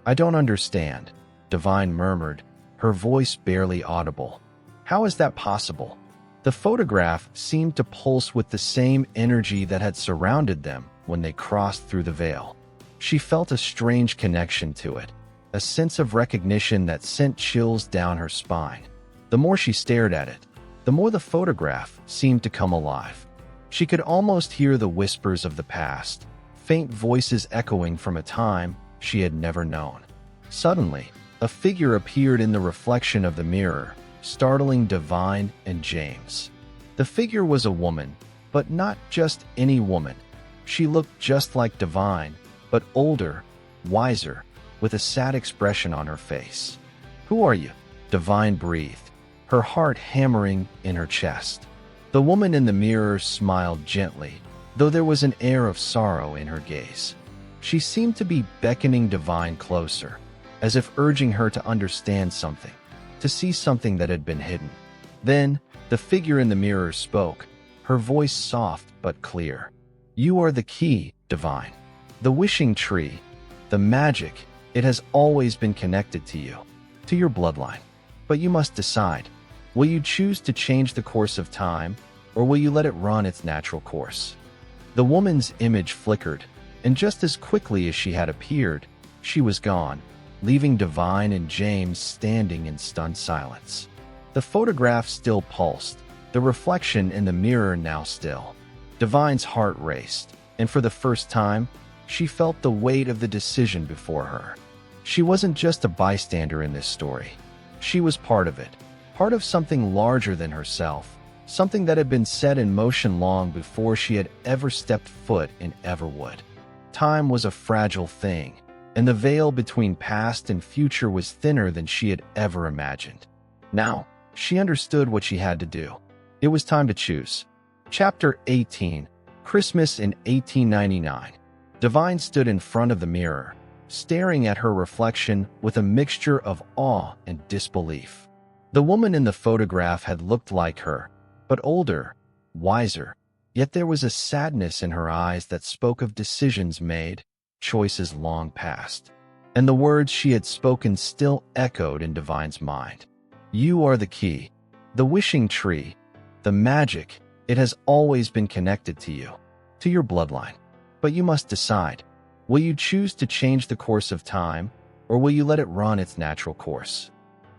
"I don't understand," Divine murmured, her voice barely audible. "How is that possible?" The photograph seemed to pulse with the same energy that had surrounded them when they crossed through the veil. She felt a strange connection to it, a sense of recognition that sent chills down her spine. The more she stared at it, the more the photograph seemed to come alive. She could almost hear the whispers of the past, faint voices echoing from a time she had never known. Suddenly, a figure appeared in the reflection of the mirror, startling Divine and James. The figure was a woman, but not just any woman. She looked just like Divine, but older, wiser, with a sad expression on her face. "Who are you?" Divine breathed, her heart hammering in her chest. The woman in the mirror smiled gently, though there was an air of sorrow in her gaze. She seemed to be beckoning Divine closer, as if urging her to understand something, to see something that had been hidden. Then, the figure in the mirror spoke, her voice soft but clear. "You are the key, Divine. The wishing tree, the magic, it has always been connected to you, to your bloodline. But you must decide. Will you choose to change the course of time, or will you let it run its natural course?" The woman's image flickered, and just as quickly as she had appeared, she was gone, leaving Divine and James standing in stunned silence. The photograph still pulsed, the reflection in the mirror now still. Divine's heart raced, and for the first time, she felt the weight of the decision before her. She wasn't just a bystander in this story. She was part of it, part of something larger than herself, something that had been set in motion long before she had ever stepped foot in Everwood. Time was a fragile thing, and the veil between past and future was thinner than she had ever imagined. Now, she understood what she had to do. It was time to choose. Chapter 18, Christmas in 1899. Divine stood in front of the mirror, staring at her reflection with a mixture of awe and disbelief. The woman in the photograph had looked like her, but older, wiser, yet there was a sadness in her eyes that spoke of decisions made, choices long past. And the words she had spoken still echoed in Divine's mind. "You are the key, the wishing tree, the magic, it has always been connected to you, to your bloodline. But you must decide. Will you choose to change the course of time, or will you let it run its natural course?"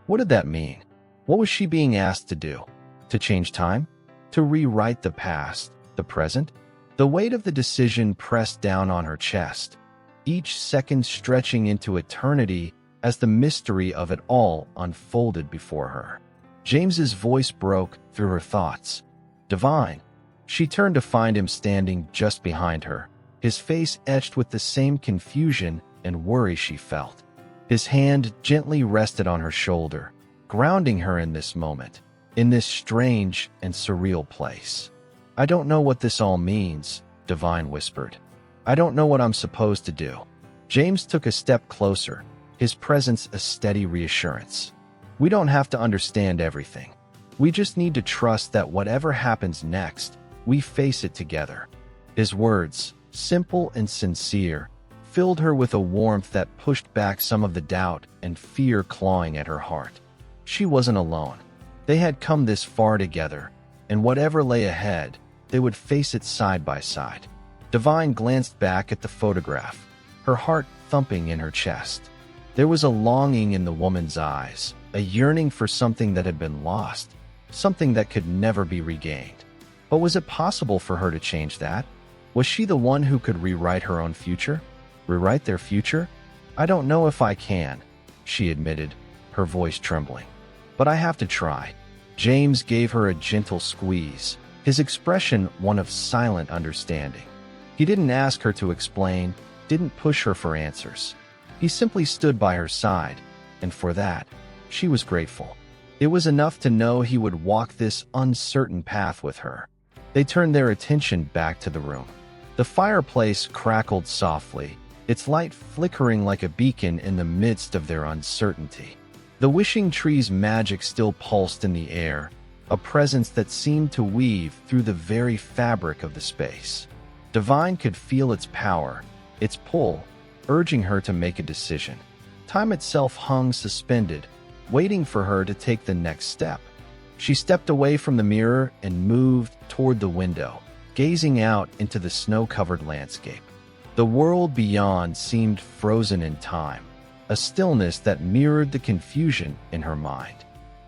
What did that mean? What was she being asked to do? To change time? To rewrite the past, the present? The weight of the decision pressed down on her chest, each second stretching into eternity as the mystery of it all unfolded before her. James's voice broke through her thoughts. "Divine." She turned to find him standing just behind her, his face etched with the same confusion and worry she felt. His hand gently rested on her shoulder, grounding her in this moment, in this strange and surreal place. "I don't know what this all means," Divine whispered. "I don't know what I'm supposed to do." James took a step closer, his presence a steady reassurance. "We don't have to understand everything. We just need to trust that whatever happens next, we face it together." His words, simple and sincere, filled her with a warmth that pushed back some of the doubt and fear clawing at her heart. She wasn't alone. They had come this far together, and whatever lay ahead, they would face it side by side. Divine glanced back at the photograph, her heart thumping in her chest. There was a longing in the woman's eyes, a yearning for something that had been lost, something that could never be regained. But was it possible for her to change that? Was she the one who could rewrite her own future? Rewrite their future? I don't know if I can, she admitted, her voice trembling. But I have to try. James gave her a gentle squeeze, his expression one of silent understanding. He didn't ask her to explain, didn't push her for answers. He simply stood by her side, and for that, she was grateful. It was enough to know he would walk this uncertain path with her. They turned their attention back to the room. The fireplace crackled softly, its light flickering like a beacon in the midst of their uncertainty. The wishing tree's magic still pulsed in the air, a presence that seemed to weave through the very fabric of the space. Divine could feel its power, its pull, urging her to make a decision. Time itself hung suspended, waiting for her to take the next step. She stepped away from the mirror and moved toward the window, gazing out into the snow-covered landscape. The world beyond seemed frozen in time, a stillness that mirrored the confusion in her mind.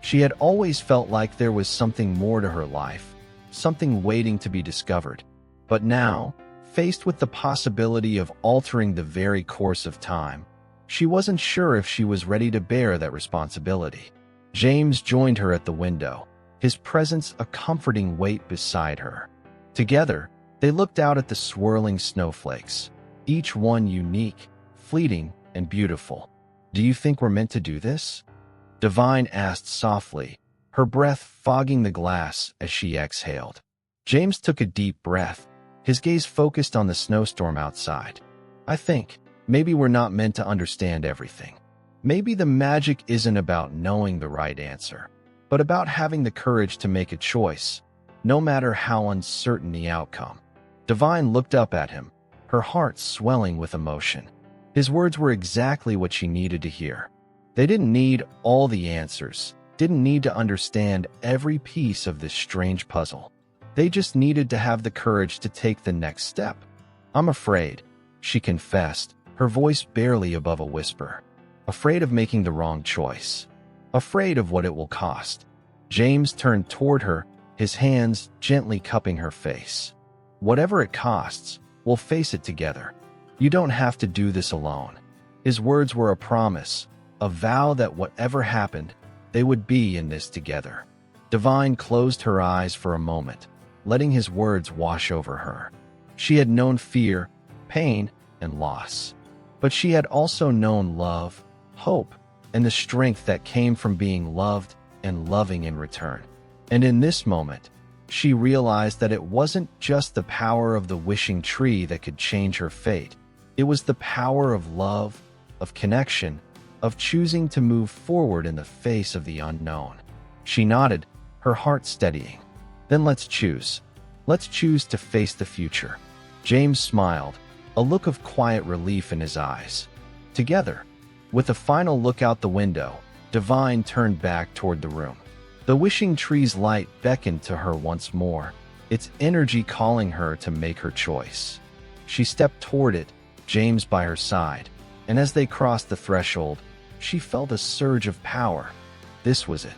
She had always felt like there was something more to her life, something waiting to be discovered. But now, faced with the possibility of altering the very course of time, she wasn't sure if she was ready to bear that responsibility. James joined her at the window, his presence a comforting weight beside her. Together, they looked out at the swirling snowflakes, each one unique, fleeting, and beautiful. "Do you think we're meant to do this?" Divine asked softly, her breath fogging the glass as she exhaled. James took a deep breath, his gaze focused on the snowstorm outside. "I think maybe we're not meant to understand everything. Maybe the magic isn't about knowing the right answer, but about having the courage to make a choice, no matter how uncertain the outcome." Divine looked up at him, her heart swelling with emotion. His words were exactly what she needed to hear. They didn't need all the answers, didn't need to understand every piece of this strange puzzle. They just needed to have the courage to take the next step. "I'm afraid," she confessed, her voice barely above a whisper. "Afraid of making the wrong choice. Afraid of what it will cost." James turned toward her, his hands gently cupping her face. "Whatever it costs, we'll face it together. You don't have to do this alone." His words were a promise, a vow that whatever happened, they would be in this together. Divine closed her eyes for a moment, letting his words wash over her. She had known fear, pain, and loss. But she had also known love, hope, and the strength that came from being loved and loving in return. And in this moment, she realized that it wasn't just the power of the wishing tree that could change her fate. It was the power of love, of connection, of choosing to move forward in the face of the unknown. She nodded, her heart steadying. "Then let's choose. Let's choose to face the future." James smiled, a look of quiet relief in his eyes. Together, with a final look out the window, Divine turned back toward the room. The wishing tree's light beckoned to her once more, its energy calling her to make her choice. She stepped toward it, James by her side, and as they crossed the threshold, she felt a surge of power. This was it,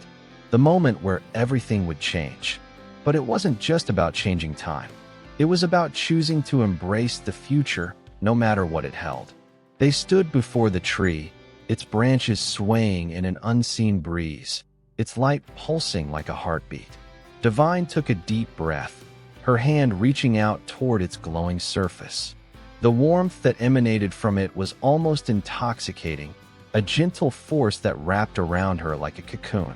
the moment where everything would change. But it wasn't just about changing time. It was about choosing to embrace the future, no matter what it held. They stood before the tree, its branches swaying in an unseen breeze, its light pulsing like a heartbeat. Divine took a deep breath, her hand reaching out toward its glowing surface. The warmth that emanated from it was almost intoxicating, a gentle force that wrapped around her like a cocoon.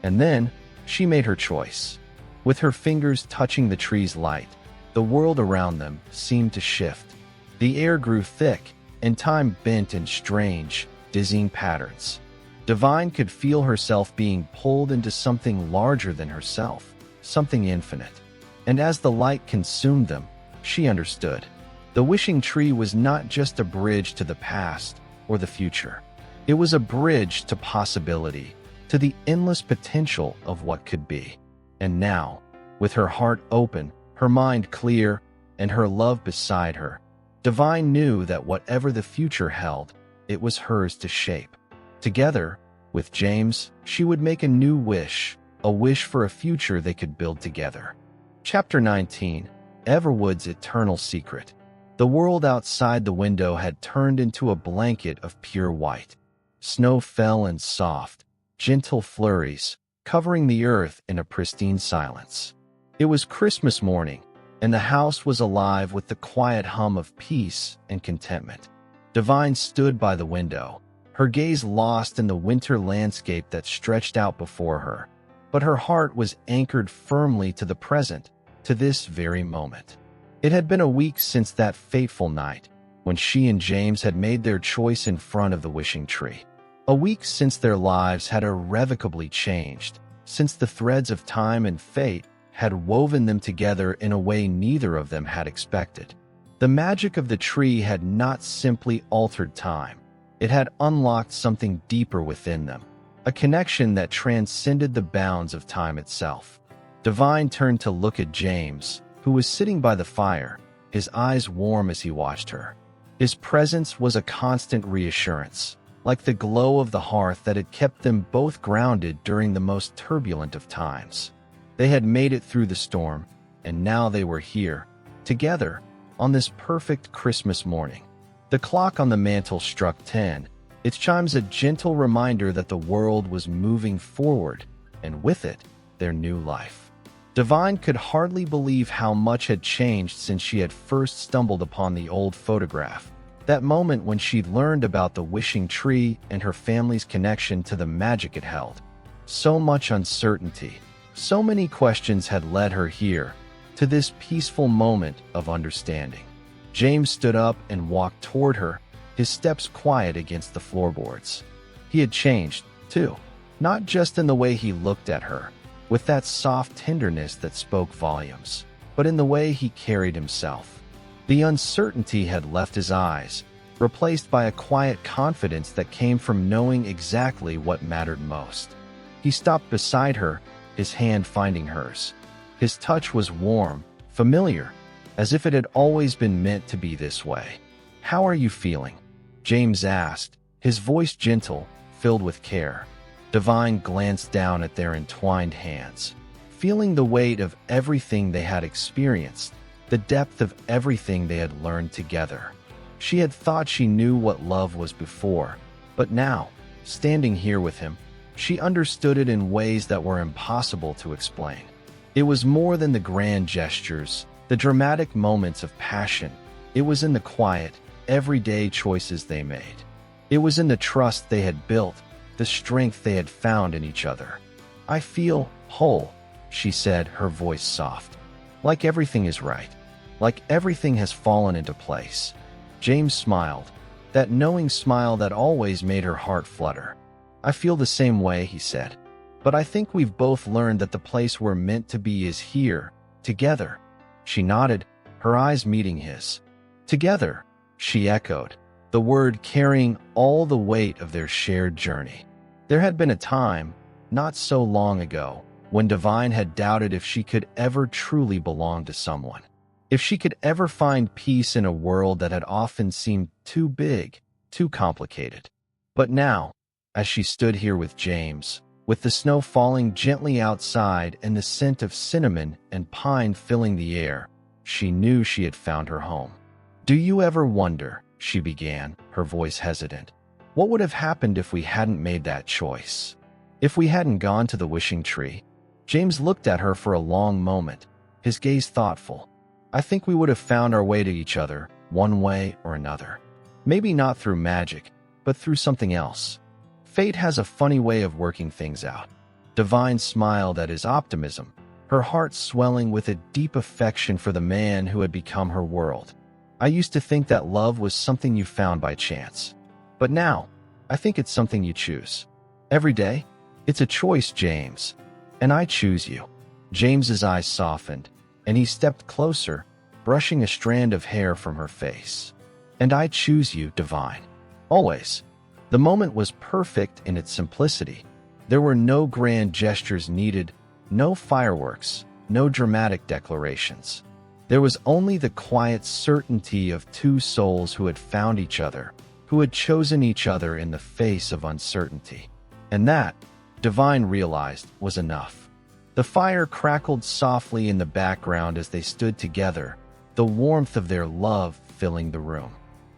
And then, she made her choice. With her fingers touching the tree's light, the world around them seemed to shift. The air grew thick, and time bent in strange, dizzying patterns. Divine could feel herself being pulled into something larger than herself, something infinite. And as the light consumed them, she understood. The wishing tree was not just a bridge to the past or the future. It was a bridge to possibility, to the endless potential of what could be. And now, with her heart open, her mind clear, and her love beside her, Divine knew that whatever the future held, it was hers to shape. Together, with James, she would make a new wish, a wish for a future they could build together. Chapter 19. Everwood's Eternal Secret. The world outside the window had turned into a blanket of pure white. Snow fell in soft, gentle flurries, covering the earth in a pristine silence. It was Christmas morning, and the house was alive with the quiet hum of peace and contentment. Divine stood by the window, her gaze lost in the winter landscape that stretched out before her, but her heart was anchored firmly to the present, to this very moment. It had been a week since that fateful night, when she and James had made their choice in front of the wishing tree. A week since their lives had irrevocably changed, since the threads of time and fate had woven them together in a way neither of them had expected. The magic of the tree had not simply altered time. It had unlocked something deeper within them, a connection that transcended the bounds of time itself. Divine turned to look at James, who was sitting by the fire, his eyes warm as he watched her. His presence was a constant reassurance, like the glow of the hearth that had kept them both grounded during the most turbulent of times. They had made it through the storm, and now they were here, together, on this perfect Christmas morning. The clock on the mantel struck 10, its chimes a gentle reminder that the world was moving forward, and with it, their new life. Divine could hardly believe how much had changed since she had first stumbled upon the old photograph, that moment when she learned about the wishing tree and her family's connection to the magic it held. So much uncertainty, so many questions had led her here, to this peaceful moment of understanding. James stood up and walked toward her, his steps quiet against the floorboards. He had changed, too, not just in the way he looked at her, with that soft tenderness that spoke volumes, but in the way he carried himself. The uncertainty had left his eyes, replaced by a quiet confidence that came from knowing exactly what mattered most. He stopped beside her, his hand finding hers. His touch was warm, familiar, as if it had always been meant to be this way. "How are you feeling?" James asked, his voice gentle, filled with care. Divine glanced down at their entwined hands, feeling the weight of everything they had experienced, the depth of everything they had learned together. She had thought she knew what love was before, but now, standing here with him, she understood it in ways that were impossible to explain. It was more than the grand gestures, the dramatic moments of passion. It was in the quiet, everyday choices they made. It was in the trust they had built, the strength they had found in each other. "I feel whole," she said, her voice soft. "Like everything is right. Like everything has fallen into place." James smiled, that knowing smile that always made her heart flutter. "I feel the same way," he said. "But I think we've both learned that the place we're meant to be is here, together." She nodded, her eyes meeting his. "Together," she echoed, the word carrying all the weight of their shared journey. There had been a time, not so long ago, when Divine had doubted if she could ever truly belong to someone, if she could ever find peace in a world that had often seemed too big, too complicated. But now, as she stood here with James, with the snow falling gently outside and the scent of cinnamon and pine filling the air, she knew she had found her home. "Do you ever wonder," she began, her voice hesitant, "what would have happened if we hadn't made that choice? If we hadn't gone to the wishing tree?" James looked at her for a long moment, his gaze thoughtful. "I think we would have found our way to each other, one way or another. Maybe not through magic, but through something else. Fate has a funny way of working things out." Divine smiled at his optimism, her heart swelling with a deep affection for the man who had become her world. "I used to think that love was something you found by chance. But now, I think it's something you choose. Every day, it's a choice, James. And I choose you." James's eyes softened, and he stepped closer, brushing a strand of hair from her face. "And I choose you, Divine. Always." The moment was perfect in its simplicity. There were no grand gestures needed, no fireworks, no dramatic declarations. There was only the quiet certainty of two souls who had found each other, who had chosen each other in the face of uncertainty. And that, Divine realized, was enough. The fire crackled softly in the background as they stood together, the warmth of their love filling the room.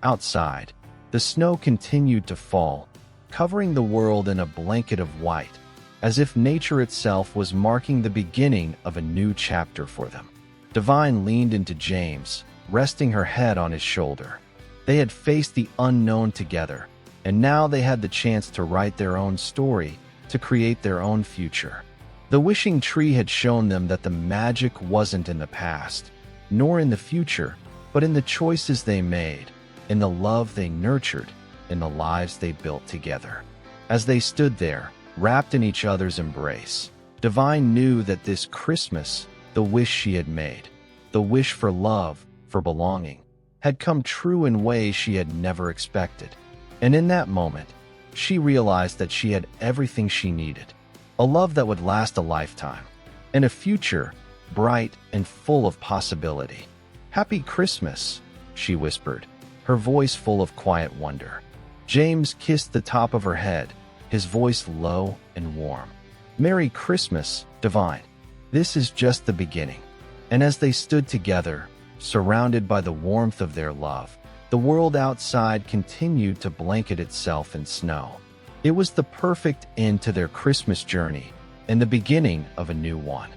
Outside, the snow continued to fall, covering the world in a blanket of white, as if nature itself was marking the beginning of a new chapter for them. Divine leaned into James, resting her head on his shoulder. They had faced the unknown together, and now they had the chance to write their own story, to create their own future. The wishing tree had shown them that the magic wasn't in the past, nor in the future, but in the choices they made, in the love they nurtured, in the lives they built together. As they stood there, wrapped in each other's embrace, Divine knew that this Christmas, the wish she had made, the wish for love, for belonging, had come true in ways she had never expected. And in that moment, she realized that she had everything she needed: a love that would last a lifetime, and a future bright and full of possibility. "Happy Christmas," she whispered, her voice full of quiet wonder. James kissed the top of her head, his voice low and warm. "Merry Christmas, Divine. This is just the beginning." And as they stood together, surrounded by the warmth of their love, the world outside continued to blanket itself in snow. It was the perfect end to their Christmas journey and the beginning of a new one.